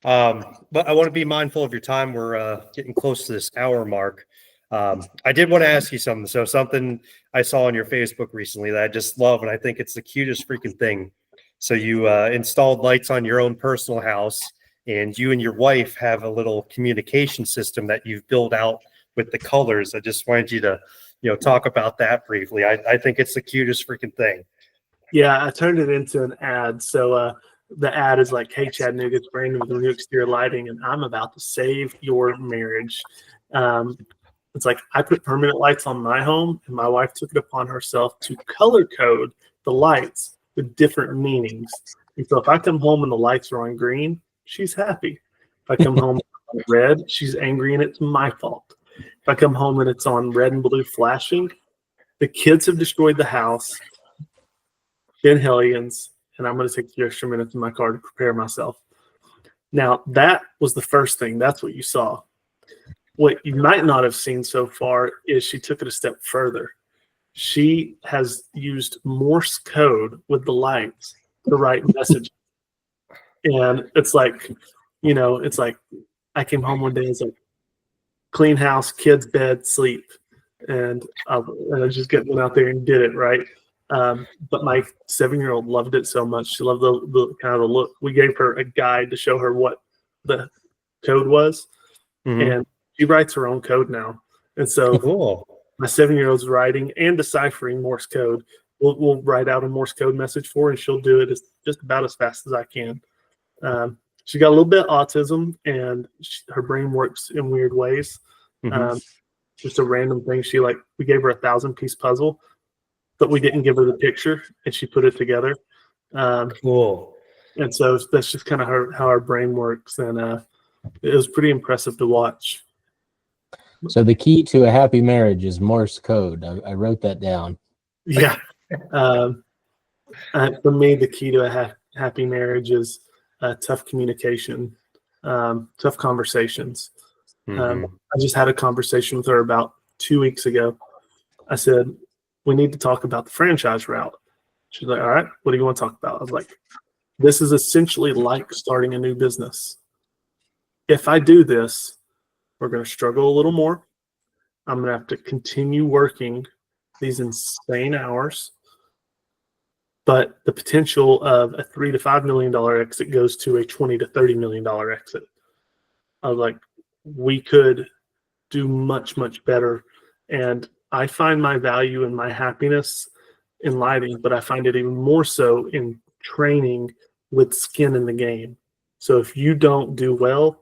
Speaker 1: But I want to be mindful of your time. We're getting close to this hour mark. I did want to ask you something. So something I saw on your Facebook recently that I just love, and I think it's the cutest freaking thing. So you installed lights on your own personal house, and you and your wife have a little communication system that you've built out with the colors. I just wanted you to, talk about that briefly. I think it's the cutest freaking thing.
Speaker 3: Yeah, I turned it into an ad. So the ad is like, "Hey, Chattanooga, it's Brandon with the new exterior lighting, and I'm about to save your marriage." It's like I put permanent lights on my home, and my wife took it upon herself to color code the lights with different meanings. And so if I come home and the lights are on green, she's happy. If I come home on red, she's angry and it's my fault. If I come home and it's on red and blue flashing, the kids have destroyed the house, been hellions, and I'm going to take a few extra minutes in my car to prepare myself. Now, that was the first thing. That's what you saw. What you might not have seen so far is she took it a step further. She has used Morse code with the lights to write messages. And it's like, it's like I came home one day, it's like clean house, kids, bed, sleep. And I just went out there and did it, right? But my 7-year-old loved it so much. She loved the kind of the look. We gave her a guide to show her what the code was.
Speaker 1: Mm-hmm.
Speaker 3: And she writes her own code now. And so
Speaker 1: Cool.
Speaker 3: My 7-year-old's writing and deciphering Morse code. We'll write out a Morse code message for her, and she'll do it just about as fast as I can. She got a little bit of autism, and her brain works in weird ways.
Speaker 1: Mm-hmm.
Speaker 3: Just a random thing. We gave her a 1,000-piece puzzle, but we didn't give her the picture, and she put it together.
Speaker 1: Cool.
Speaker 3: And so that's just kind of how our brain works, and it was pretty impressive to watch.
Speaker 2: So the key to a happy marriage is Morse code. I wrote that down.
Speaker 3: Yeah. For me, the key to a happy marriage is tough communication, tough conversations.
Speaker 1: Mm-hmm.
Speaker 3: I just had a conversation with her about 2 weeks ago. I said, we need to talk about the franchise route. She's like, all right, what do you want to talk about? I was like, this is essentially like starting a new business. If I do this, we're going to struggle a little more. I'm going to have to continue working these insane hours. But the potential of a $3 to $5 million exit goes to a $20 to $30 million exit. I was like, we could do much, much better. And I find my value and my happiness in lighting, but I find it even more so in training with skin in the game. So if you don't do well,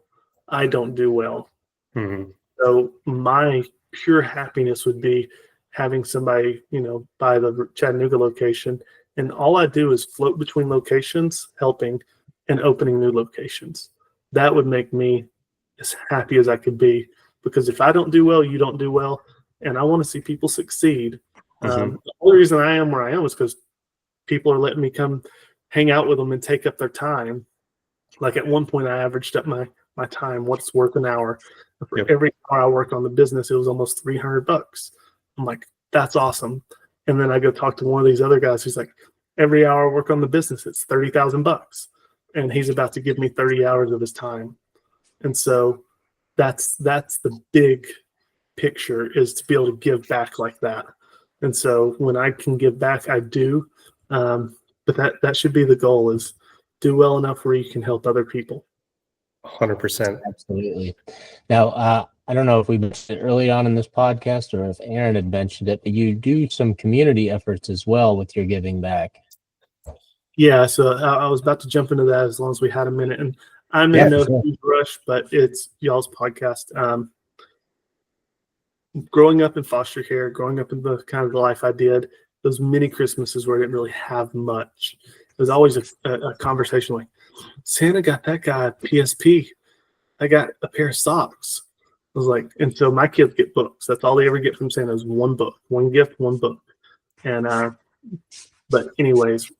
Speaker 3: I don't do well.
Speaker 1: Mm-hmm.
Speaker 3: So my pure happiness would be having somebody, buy the Chattanooga location, and all I do is float between locations, helping and opening new locations. That would make me as happy as I could be, because if I don't do well, you don't do well, and I want to see people succeed.
Speaker 1: Mm-hmm.
Speaker 3: The only reason I am where I am is because people are letting me come hang out with them and take up their time. Like at one point, I averaged up my time, what's worth an hour. For
Speaker 1: Yep.
Speaker 3: every hour I work on the business, it was almost $300. I'm like, that's awesome. And then I go talk to one of these other guys who's like, every hour I work on the business, it's $30,000. And he's about to give me 30 hours of his time. And so that's the big picture, is to be able to give back like that. And so when I can give back, I do. But that should be the goal, is do well enough where you can help other people.
Speaker 1: 100%.
Speaker 2: Absolutely. Now, I don't know if we mentioned it early on in this podcast or if Aaron had mentioned it, but you do some community efforts as well with your giving back.
Speaker 3: Yeah, so I was about to jump into that as long as we had a minute. And I'm in no huge rush, but it's y'all's podcast. Growing up in foster care, growing up in the kind of the life I did, those mini Christmases where I didn't really have much, there's always a conversation like, Santa got that guy a PSP. I got a pair of socks. I was like, and so my kids get books. That's all they ever get from Santa is one book, one gift, one book. And but anyways,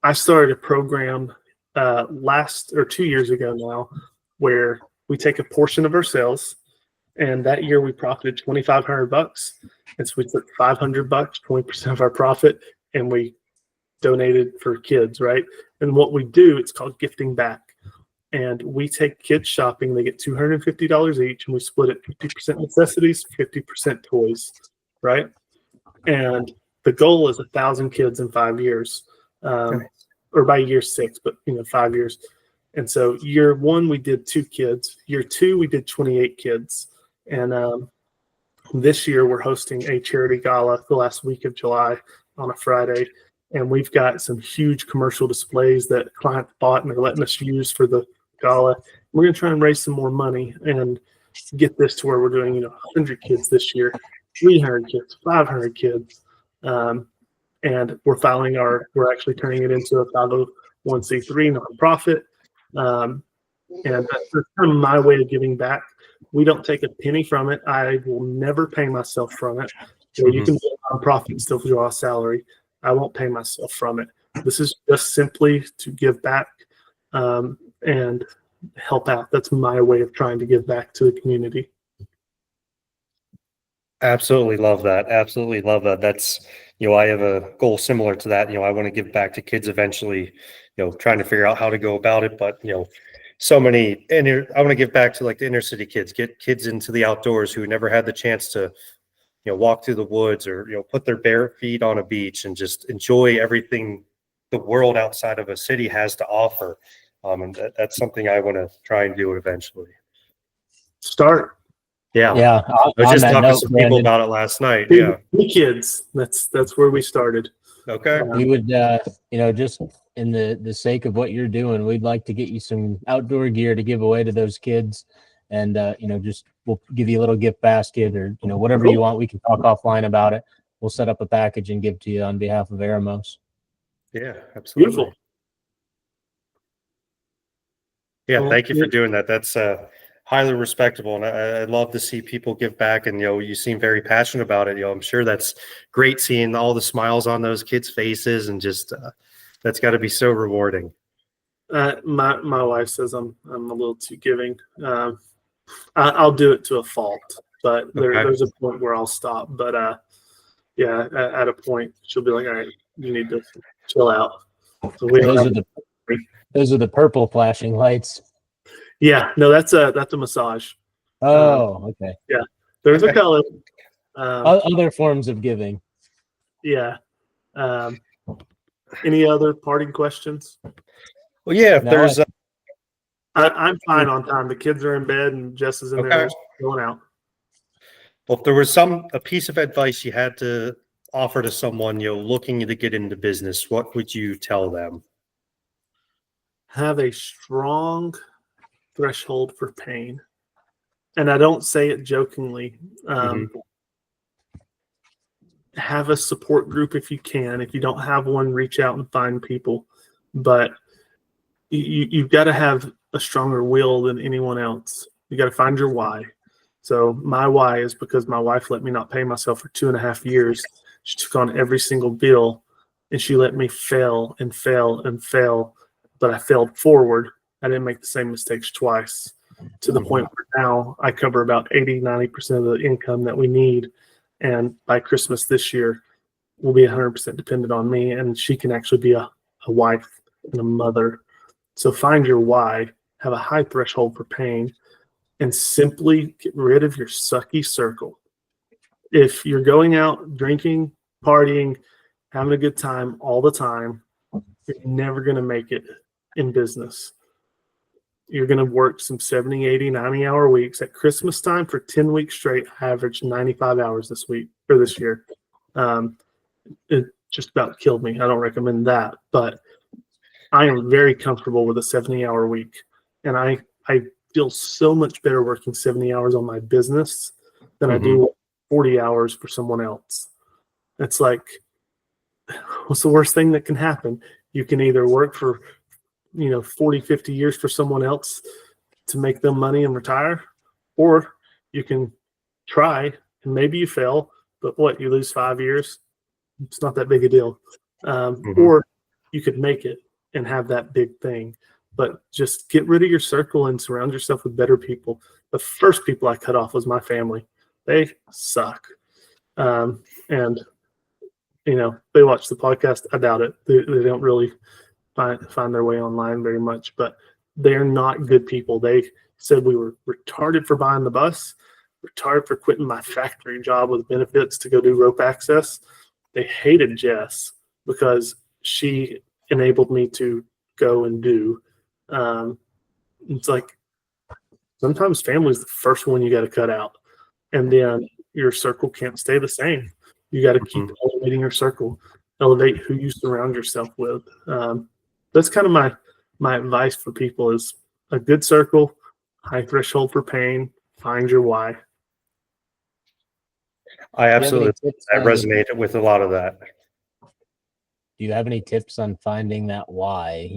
Speaker 3: I started a program last or 2 years ago now, where we take a portion of our sales, and that year we profited $2,500, and so we took $500, 20% of our profit, and we donated for kids, right? And what we do, it's called gifting back. And we take kids shopping. They get $250 each, and we split it 50% necessities, 50% toys, right? And the goal is 1,000 kids in 5 years, or by year 6, but 5 years. And so year 1 we did 2 kids. Year 2 we did 28 kids. And this year we're hosting a charity gala the last week of July on a Friday. And we've got some huge commercial displays that clients bought and they're letting us use for the gala. We're going to try and raise some more money and get this to where we're doing 100 kids this year, 300 kids, 500 kids. And we're actually turning it into a 501c3 nonprofit. And that's kind of my way of giving back. We don't take a penny from it. I will never pay myself from it. So you can be a nonprofit and still draw a salary. I won't pay myself from it. This is just simply to give back and help out. That's my way of trying to give back to the community.
Speaker 1: Absolutely love that. Absolutely love that. That's, I have a goal similar to that. I want to give back to kids eventually, trying to figure out how to go about it. But, so many, and I want to give back to like the inner city kids, get kids into the outdoors who never had the chance to, walk through the woods or, put their bare feet on a beach and just enjoy everything the world outside of a city has to offer. And that's something I want to try and do eventually.
Speaker 3: Start.
Speaker 1: Yeah. I was just talking to some people about it last night. Yeah.
Speaker 3: Kids. That's where we started.
Speaker 1: Okay.
Speaker 2: We would, just in the sake of what you're doing, we'd like to get you some outdoor gear to give away to those kids. And, we'll give you a little gift basket or, whatever you want. We can talk offline about it. We'll set up a package and give to you on behalf of Eremos.
Speaker 1: Yeah, absolutely.
Speaker 3: Beautiful.
Speaker 1: Yeah, thank you for doing that. That's highly respectable, and I love to see people give back. And you seem very passionate about it. I'm sure that's great seeing all the smiles on those kids' faces, and just that's got to be so rewarding.
Speaker 3: My wife says I'm a little too giving. I'll do it to a fault, but there's a point where I'll stop. But at a point she'll be like, "All right, you need to chill out." So
Speaker 2: those are the purple flashing lights.
Speaker 3: Yeah, no, that's a massage.
Speaker 2: Oh, okay.
Speaker 3: Yeah, there's a color.
Speaker 2: Other forms of giving.
Speaker 3: Yeah. Any other parting questions?
Speaker 1: Well, yeah, there's.
Speaker 3: I'm fine on time. The kids are in bed and Jess is in there going out.
Speaker 1: Well, if there was a piece of advice you had to offer to someone, looking to get into business, what would you tell them?
Speaker 3: Have a strong threshold for pain. And I don't say it jokingly. Have a support group if you can. If you don't have one, reach out and find people. But you've got to have a stronger will than anyone else. You got to find your why. So my why is because my wife let me not pay myself for 2.5 years. She took on every single bill and she let me fail and fail and fail. But I failed forward. I didn't make the same mistakes twice, to the point where now I cover about 80-90% of the income that we need. And by Christmas this year, we'll be 100% dependent on me, and she can actually be a wife and a mother. So find your why, have a high threshold for pain, and simply get rid of your sucky circle. If you're going out drinking, partying, having a good time all the time, you're never going to make it in business. You're going to work some 70, 80, 90-hour weeks. At Christmas time for 10 weeks straight, I averaged 95 hours this year. It just about killed me. I don't recommend that, but I am very comfortable with a 70-hour week. And I feel so much better working 70 hours on my business than I do 40 hours for someone else. It's like, what's the worst thing that can happen? You can either work for 40, 50 years for someone else to make them money and retire, or you can try and maybe you fail, but you lose 5 years. It's not that big a deal. Or you could make it and have that big thing. But just get rid of your circle and surround yourself with better people. The first people I cut off was my family. They suck. And they watch the podcast. I doubt it. They don't really find their way online very much, but they're not good people. They said we were retarded for buying the bus, retarded for quitting my factory job with benefits to go do rope access. They hated Jess because she enabled me to go and do. It's like sometimes family's the first one you got to cut out, and then your circle can't stay the same. You got to keep elevating your circle, elevate who you surround yourself with. That's kind of my advice for people is a good circle, high threshold for pain, find your why.
Speaker 1: I absolutely I resonate with a lot of that.
Speaker 2: Do you have any tips on finding that why?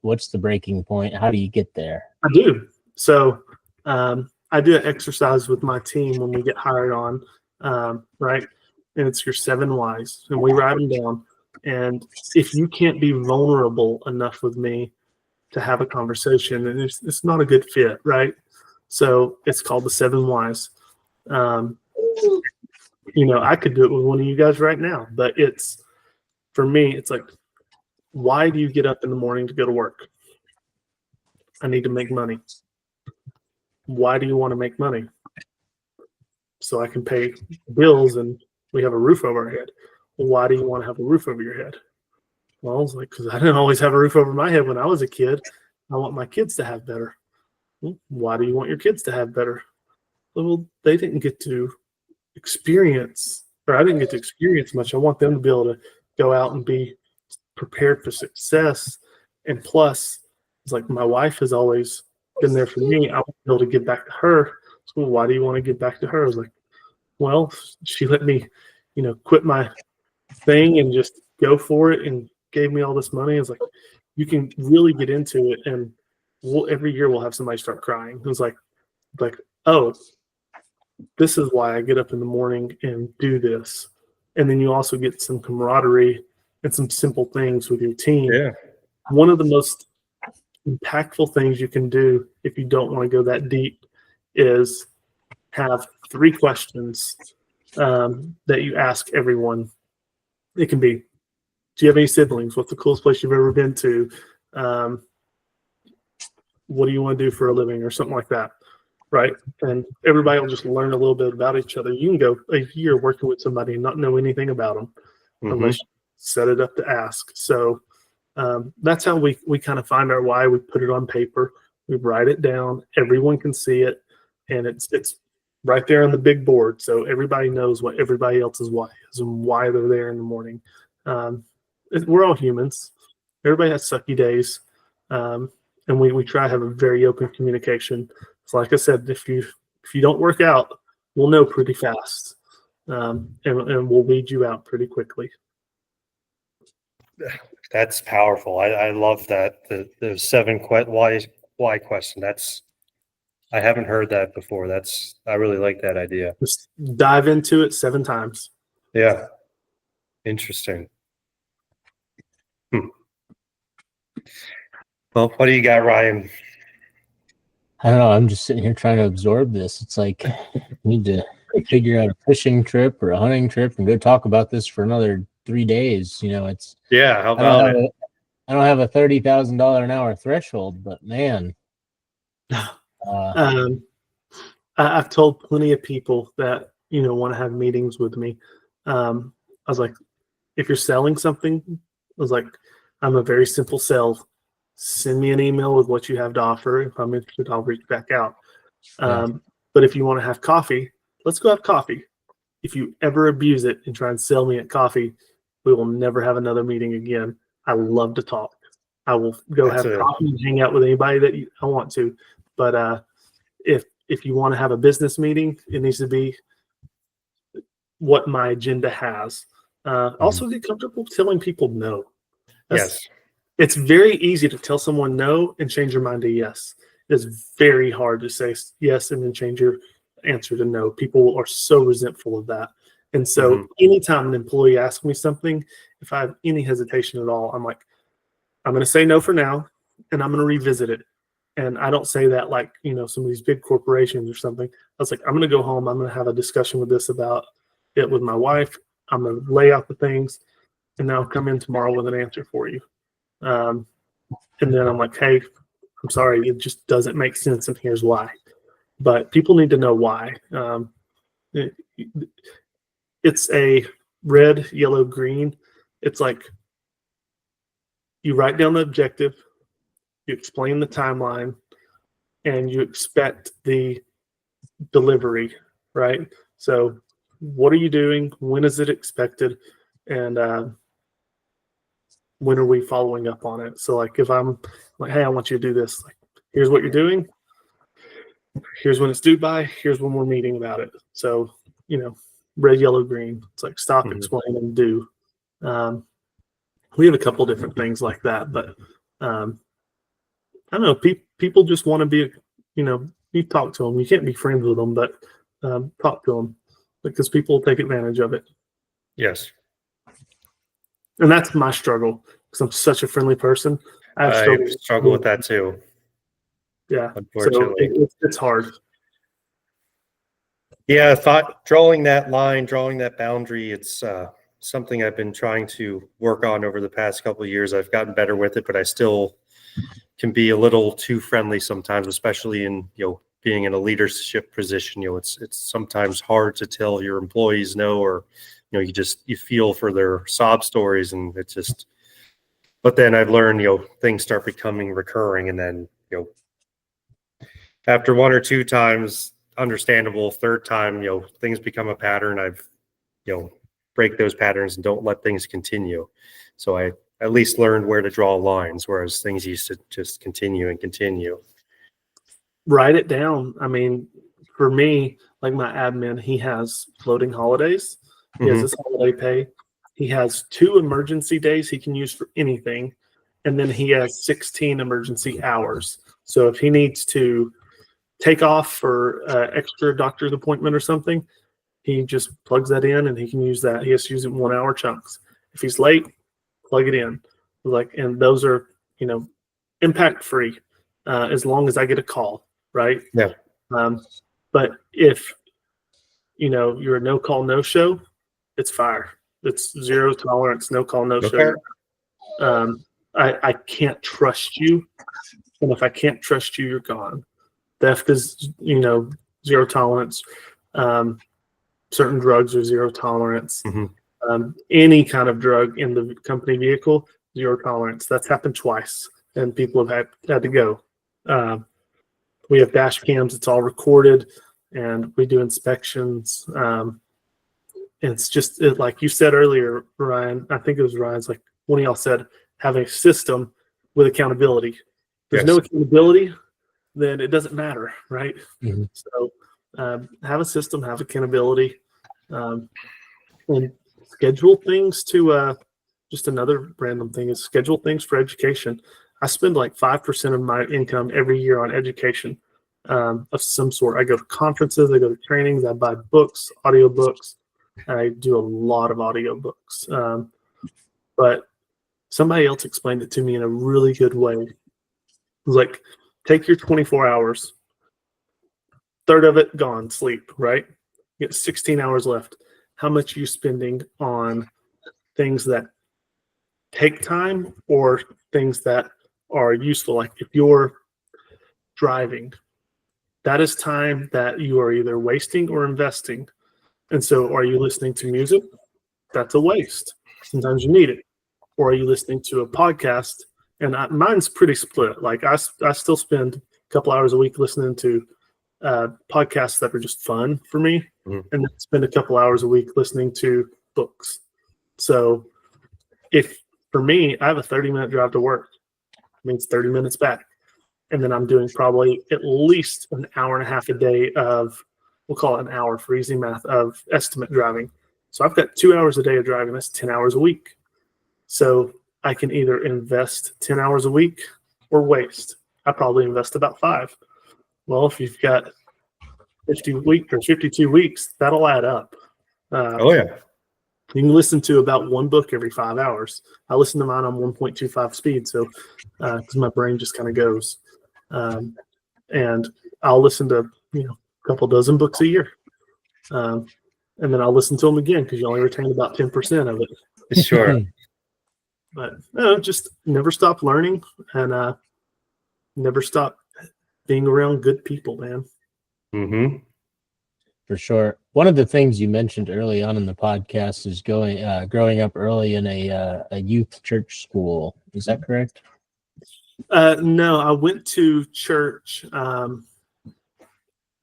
Speaker 2: What's the breaking point? How do you get there?
Speaker 3: I do. So I do an exercise with my team when we get hired on, right? And it's your 7 whys, and we write them down. And if you can't be vulnerable enough with me to have a conversation, then it's not a good fit, right? So it's called the 7 whys. I could do it with one of you guys right now, but for me, it's like, why do you get up in the morning to go to work? I need to make money. Why do you want to make money? So I can pay bills and we have a roof over our head. Well, why do you want to have a roof over your head? Well, I was like, because I didn't always have a roof over my head when I was a kid. I want my kids to have better. Well, why do you want your kids to have better? Well, they didn't get to experience, or I didn't get to experience much. I want them to be able to go out and be prepared for success. And plus, it's like my wife has always been there for me. I want to be able to give back to her. So why do you want to give back to her? I was like, well, she let me, quit my thing and just go for it and gave me all this money. It's like, you can really get into it. And every year we'll have somebody start crying. It was like, oh, this is why I get up in the morning and do this. And then you also get some camaraderie and some simple things with your team.
Speaker 1: Yeah.
Speaker 3: One of the most impactful things you can do if you don't want to go that deep is have 3 questions that you ask everyone. It can be, do you have any siblings? What's the coolest place you've ever been to? What do you want to do for a living, or something like that, right? And everybody will just learn a little bit about each other. You can go a year working with somebody and not know anything about them unless you set it up to ask. So that's how we kind of find our why. We put it on paper. We write it down. Everyone can see it, and it's right there on the big board. So everybody knows what everybody else's why is and why they're there in the morning. We're all humans. Everybody has sucky days. And we try to have a very open communication. So like I said, if you don't work out, we'll know pretty fast. And we'll weed you out pretty quickly.
Speaker 1: That's powerful. I love that. The 7 why question. I haven't heard that before. I really like that idea.
Speaker 3: Just dive into it 7 times.
Speaker 1: Yeah. Interesting. Well, what do you got, Ryan?
Speaker 2: I don't know. I'm just sitting here trying to absorb this. It's like I need to figure out a fishing trip or a hunting trip and go talk about this for another 3 days. It's
Speaker 1: How about it?
Speaker 2: I don't have a $30,000 an hour threshold, but man,
Speaker 3: I've told plenty of people that want to have meetings with me. I was like, if you're selling something, I was like, I'm a very simple sell. Send me an email with what you have to offer. If I'm interested, I'll reach back out. But if you want to have coffee, let's go have coffee. If you ever abuse it and try and sell me at coffee, we will never have another meeting again. I love to talk. I will go have coffee and hang out with anybody that I want to. But if you want to have a business meeting, it needs to be what my agenda has. Also, get comfortable telling people no.
Speaker 1: Yes.
Speaker 3: It's very easy to tell someone no and change your mind to yes. It's very hard to say yes and then change your answer to no. People are so resentful of that. And so anytime an employee asks me something, if I have any hesitation at all, I'm like, I'm going to say no for now, and I'm going to revisit it. And I don't say that like, some of these big corporations or something. I was like, I'm going to go home. I'm going to have a discussion with this about it with my wife. I'm going to lay out the things, and then I'll come in tomorrow with an answer for you. And then I'm like, hey, I'm sorry, it just doesn't make sense, and here's why. But people need to know why. It's a red, yellow, green. It's like you write down the objective, you explain the timeline, and you expect the delivery, right? So what are you doing? When is it expected? And when are we following up on it? So like if I'm like, hey, I want you to do this, like, here's what you're doing. Here's when it's due by. Here's when we're meeting about it. So, red, yellow, green. It's like stop, explain, and do. We have a couple different things like that, but I don't know. People just want to be, you talk to them. You can't be friends with them, but talk to them because people will take advantage of it.
Speaker 1: Yes.
Speaker 3: And that's my struggle because I'm such a friendly person.
Speaker 1: I struggle with that too.
Speaker 3: Yeah.
Speaker 1: Unfortunately.
Speaker 3: So it's hard.
Speaker 1: Yeah, drawing that line, drawing that boundary, it's something I've been trying to work on over the past couple of years. I've gotten better with it, but I still can be a little too friendly sometimes, especially in, being in a leadership position. It's sometimes hard to tell your employees no, or, you feel for their sob stories, and it's just, but then I've learned, things start becoming recurring, and then, after one or two times, understandable, third time, things become a pattern. I've, break those patterns and don't let things continue. So I at least learned where to draw lines, whereas things used to just continue and continue.
Speaker 3: Write it down. I mean, for me, like my admin, he has floating holidays. He has his holiday pay. He has 2 emergency days he can use for anything. And then he has 16 emergency hours. So if he needs to take off for extra doctor's appointment or something, he just plugs that in and he can use that. He has to use it in 1 hour chunks. If he's late, plug it in. And those are, impact free as long as I get a call, right?
Speaker 1: Yeah.
Speaker 3: But if, you're a no call, no show, it's fire. It's 0 tolerance, no call, no show. I can't trust you. And if I can't trust you, you're gone. Theft is, 0 tolerance. Certain drugs are 0 tolerance. Any kind of drug in the company vehicle, 0 tolerance. That's happened twice, and people have had to go. We have dash cams. It's all recorded, and we do inspections. It's just like you said earlier, Ryan. I think it was Ryan's. Like one of y'all said, having a system with accountability. There's no accountability, then it doesn't matter, right? So have a system, have accountability, and schedule things to just another random thing is schedule things for education. I spend like 5% of my income every year on education of some sort. I go to conferences, I go to trainings, I buy books, audiobooks. I do a lot of audiobooks. But somebody else explained it to me in a really good way. It was like, take your 24 hours, third of it gone, sleep, right? You get 16 hours left. How much are you spending on things that take time or things that are useful? Like if you're driving, that is time that you are either wasting or investing. And so are you listening to music? That's a waste. Sometimes you need it. Or are you listening to a podcast? And mine's pretty split. Like I still spend a couple hours a week listening to podcasts that are just fun for me, and then spend a couple hours a week listening to books. So if for me, I have a 30-minute drive to work. It means 30 minutes back. And then I'm doing probably at least an hour and a half a day of, we'll call it an hour for easy math, of estimate driving. So I've got 2 hours a day of driving. That's 10 hours a week. So I can either invest 10 hours a week or waste. I probably invest about 5. Well, if you've got 50 weeks or 52 weeks, that'll add up.
Speaker 1: Oh yeah.
Speaker 3: You can listen to about one book every 5 hours. I listen to mine on 1.25 speed, so because my brain just kind of goes. And I'll listen to a couple dozen books a year, and then I'll listen to them again because you only retain about 10% of it.
Speaker 1: Sure.
Speaker 3: But just never stop learning and never stop being around good people, man.
Speaker 1: Mm-hmm.
Speaker 2: For sure. One of the things you mentioned early on in the podcast is growing up early in a youth church school. Is that correct?
Speaker 3: No, I went to church, a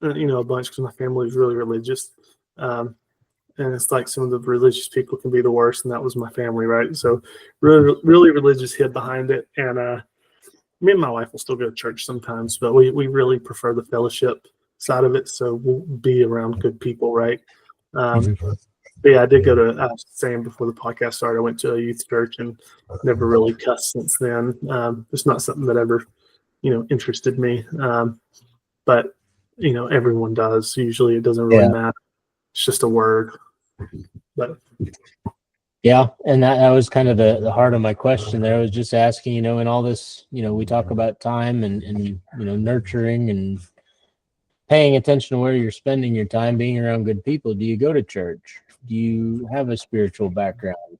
Speaker 3: bunch because my family was really religious. And it's like some of the religious people can be the worst, and that was my family, right? So really, really religious hid behind it. And me and my wife will still go to church sometimes, but we really prefer the fellowship side of it. So we'll be around good people, right? But yeah, I did go to, I was saying before the podcast started, I went to a youth church and never really cussed since then. It's not something that ever, interested me. But, everyone does. Usually it doesn't really matter. It's just a word. But
Speaker 2: yeah, and that was kind of the heart of my question there. I was just asking, in all this, we talk about time and nurturing and paying attention to where you're spending your time, being around good people. Do you go to church? Do you have a spiritual background?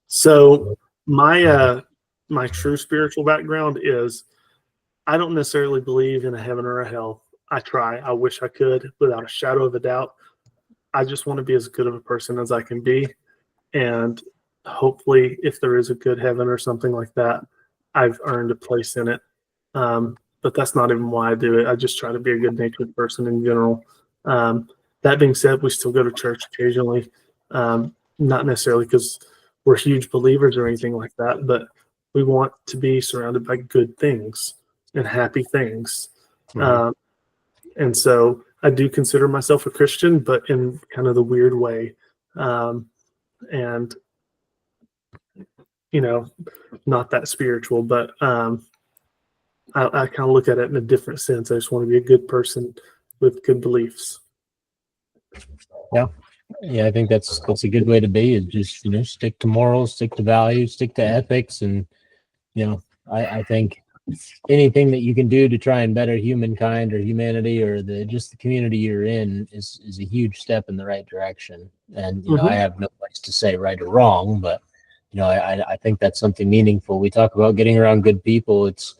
Speaker 3: So my true spiritual background is I don't necessarily believe in a heaven or a hell. I try. I wish I could without a shadow of a doubt. I just want to be as good of a person as I can be. And hopefully if there is a good heaven or something like that, I've earned a place in it. But that's not even why I do it. I just try to be a good-natured person in general. That being said, we still go to church occasionally, not necessarily because we're huge believers or anything like that, but we want to be surrounded by good things and happy things.
Speaker 1: Mm-hmm.
Speaker 3: And so I do consider myself a Christian, but in kind of the weird way. And, not that spiritual, but I kind of look at it in a different sense. I just want to be a good person with good beliefs.
Speaker 2: Yeah. I think that's a good way to be, is just, stick to morals, stick to values, stick to ethics. And, I think anything that you can do to try and better humankind or humanity or just the community you're in is a huge step in the right direction. And, I have no place to say right or wrong, but, I think that's something meaningful. We talk about getting around good people. It's,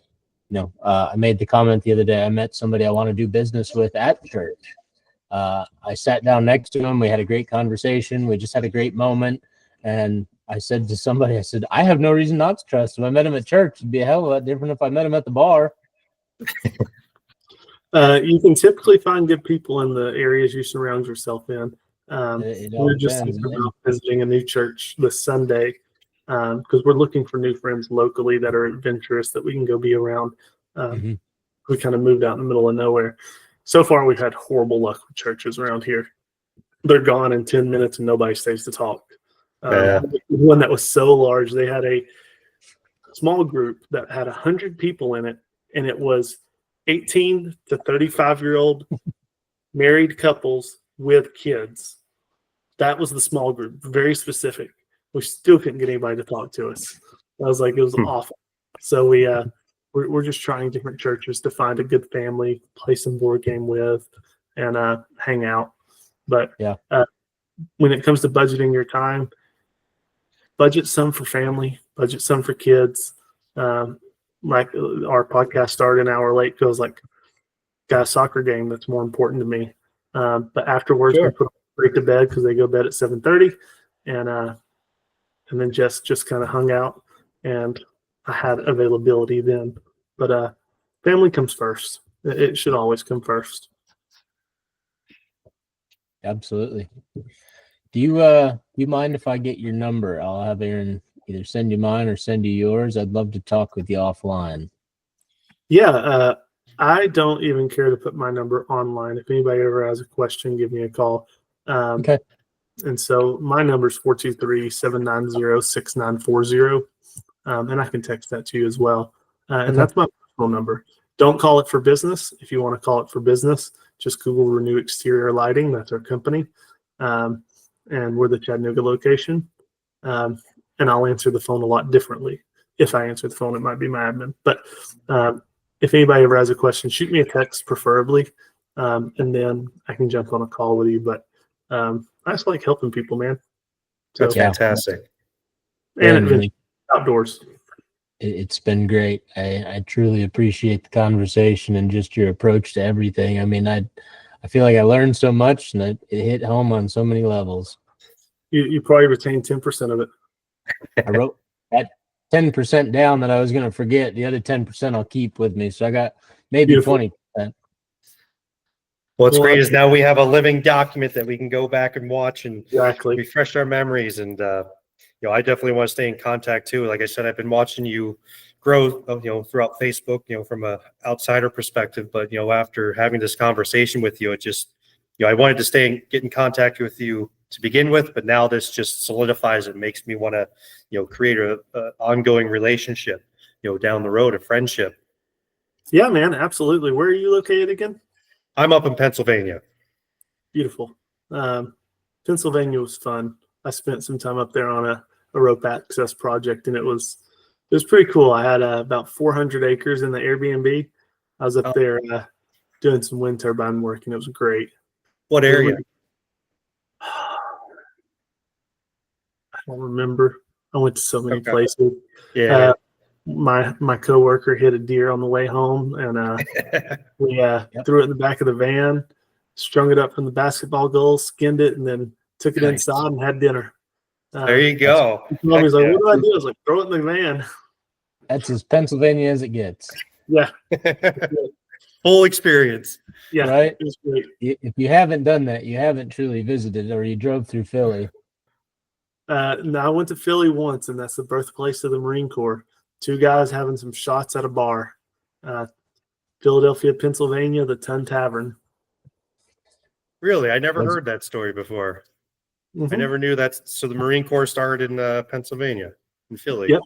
Speaker 2: I made the comment the other day, I met somebody I want to do business with at church. I sat down next to him. We had a great conversation. We just had a great moment. And I said to somebody, I have no reason not to trust him. I met him at church. It'd be a hell of a lot different if I met him at the bar.
Speaker 3: You can typically find good people in the areas you surround yourself in. We're just thinking about visiting a new church this Sunday because we're looking for new friends locally that are adventurous that we can go be around. We kind of moved out in the middle of nowhere. So far, we've had horrible luck with churches around here. They're gone in 10 minutes and nobody stays to talk. One that was so large, they had a small group that had 100 people in it, and it was 18 to 35-year-old married couples with kids. That was the small group, very specific. We still couldn't get anybody to talk to us. I was like, it was awful. So we're just trying different churches to find a good family, play some board game with, and hang out. But when it comes to budgeting your time, budget some for family, budget some for kids. Like our podcast started an hour late feels like got a soccer game that's more important to me. But afterwards, we put them to bed because they go to bed at 7:30, and then just kind of hung out, and I had availability then. But family comes first. It should always come first.
Speaker 2: Absolutely. Do you mind if I get your number? I'll have Aaron either send you mine or send you yours. I'd love to talk with you offline.
Speaker 3: Yeah, I don't even care to put my number online. If anybody ever has a question, give me a call.
Speaker 2: Okay.
Speaker 3: And so my number is 423-790-6940. And I can text that to you as well. And that's my personal number. Don't call it for business. If you want to call it for business, just Google Renew Exterior Lighting. That's our company. and we're the Chattanooga location. And I'll answer the phone a lot differently. If I answer the phone, it might be my admin. But if anybody ever has a question, shoot me a text preferably, and then I can jump on a call with you. But I just like helping people, man. So,
Speaker 1: That's fantastic.
Speaker 3: And adventure outdoors.
Speaker 2: It's been great. I truly appreciate the conversation and just your approach to everything. I mean, I feel like I learned so much, and it hit home on so many levels.
Speaker 3: You probably retained 10% of it.
Speaker 2: I wrote that 10% down that I was going to forget. The other 10% I'll keep with me. So I got maybe
Speaker 3: Beautiful.
Speaker 2: 20%.
Speaker 1: What's great is now we have a living document that we can go back and watch and
Speaker 3: Exactly.
Speaker 1: refresh our memories. And, I definitely want to stay in contact too. Like I said, I've been watching you grow, throughout Facebook, from a outsider perspective. But, after having this conversation with you, it just, I wanted to get in contact with you to begin with, but now this just solidifies it, makes me want to, create a ongoing relationship, down the road, a friendship.
Speaker 3: Yeah, man, absolutely. Where are you located again?
Speaker 1: I'm up in Pennsylvania.
Speaker 3: Beautiful. Pennsylvania was fun. I spent some time up there on a rope access project, and it was pretty cool. I had about 400 acres in the Airbnb. I was up there doing some wind turbine work, and it was great.
Speaker 1: What area?
Speaker 3: I don't remember. I went to so many places.
Speaker 1: Yeah.
Speaker 3: My coworker hit a deer on the way home, and we threw it in the back of the van, strung it up from the basketball goal, skinned it, and then took it inside and had dinner.
Speaker 1: There you go.
Speaker 3: He was like, "What do I do?" I was like, "Throw it in the van."
Speaker 2: That's as Pennsylvania as it gets.
Speaker 3: Yeah.
Speaker 1: Full experience.
Speaker 3: Yeah.
Speaker 2: Right?
Speaker 3: It was great.
Speaker 2: If you haven't done that, you haven't truly visited, or you drove through Philly.
Speaker 3: No, I went to Philly once, and that's the birthplace of the Marine Corps. Two guys having some shots at a bar. Philadelphia, Pennsylvania, the Tun Tavern.
Speaker 1: Really? I never heard that story before.
Speaker 3: Mm-hmm.
Speaker 1: I never knew that. So the Marine Corps started in Pennsylvania, in Philly.
Speaker 3: Yep.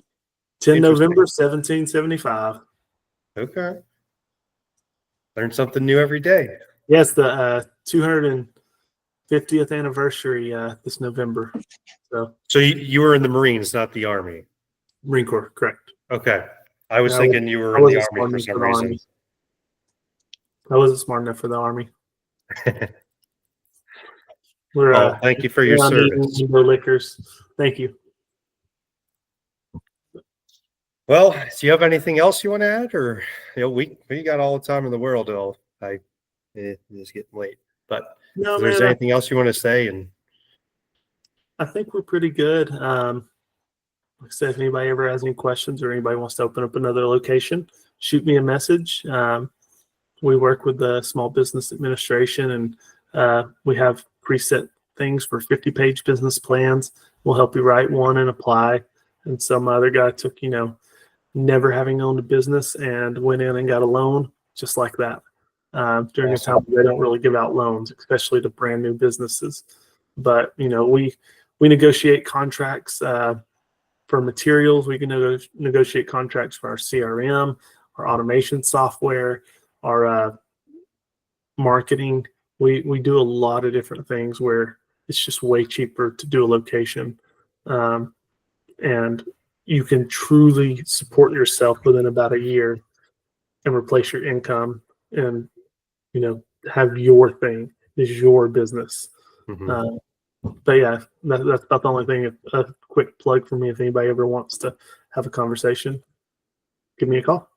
Speaker 3: 10 November, 1775.
Speaker 1: Okay. Learn something new every day.
Speaker 3: Yes, the 250th anniversary this November. So
Speaker 1: you were in the Marines, not the Army.
Speaker 3: Marine Corps, correct.
Speaker 1: Okay. I was thinking you were in the Army for some reason.
Speaker 3: I wasn't smart enough for the Army.
Speaker 1: Thank you for your service.
Speaker 3: Liquors. Thank you.
Speaker 1: Well, do you have anything else you want to add, or we got all the time in the world? It's getting late, but
Speaker 3: no,
Speaker 1: if there's anything else you want to say, and
Speaker 3: I think we're pretty good. Like I said, if anybody ever has any questions or anybody wants to open up another location, shoot me a message. We work with the Small Business Administration, and we have preset things for 50-page business plans. We'll help you write one and apply. And some other guy took, never having owned a business and went in and got a loan just like that. During a time they don't really give out loans, especially to brand new businesses. But, we negotiate contracts for materials. We can negotiate contracts for our CRM, our automation software, our marketing. We do a lot of different things where it's just way cheaper to do a location. And you can truly support yourself within about a year and replace your income and, have your thing is your business.
Speaker 1: mm-hmm.
Speaker 3: But yeah, that's about the only thing. A quick plug for me. If anybody ever wants to have a conversation, give me a call.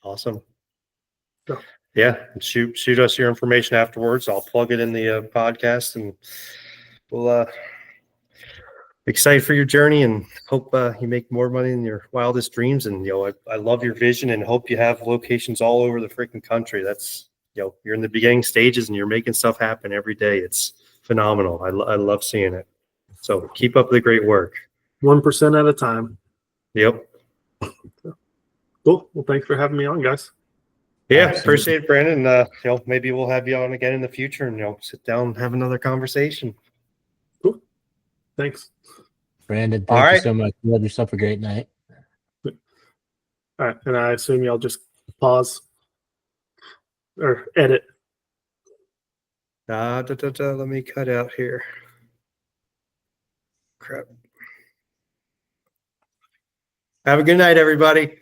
Speaker 1: Awesome.
Speaker 3: So.
Speaker 1: Yeah, shoot us your information afterwards. I'll plug it in the podcast, and we'll excited for your journey, and hope you make more money than your wildest dreams. And I love your vision, and hope you have locations all over the freaking country. That's you're in the beginning stages, and you're making stuff happen every day. It's phenomenal. I love seeing it. So keep up the great work.
Speaker 3: 1% at a time.
Speaker 1: Yep.
Speaker 3: Cool. Well, thanks for having me on, guys.
Speaker 1: Yeah, appreciate it, Brandon. Maybe we'll have you on again in the future, and sit down and have another conversation.
Speaker 3: Cool. Thanks.
Speaker 2: Brandon, thank you so much. You have yourself a great night.
Speaker 3: All right. And I assume y'all just pause or edit.
Speaker 1: Let me cut out here. Crap. Have a good night, everybody.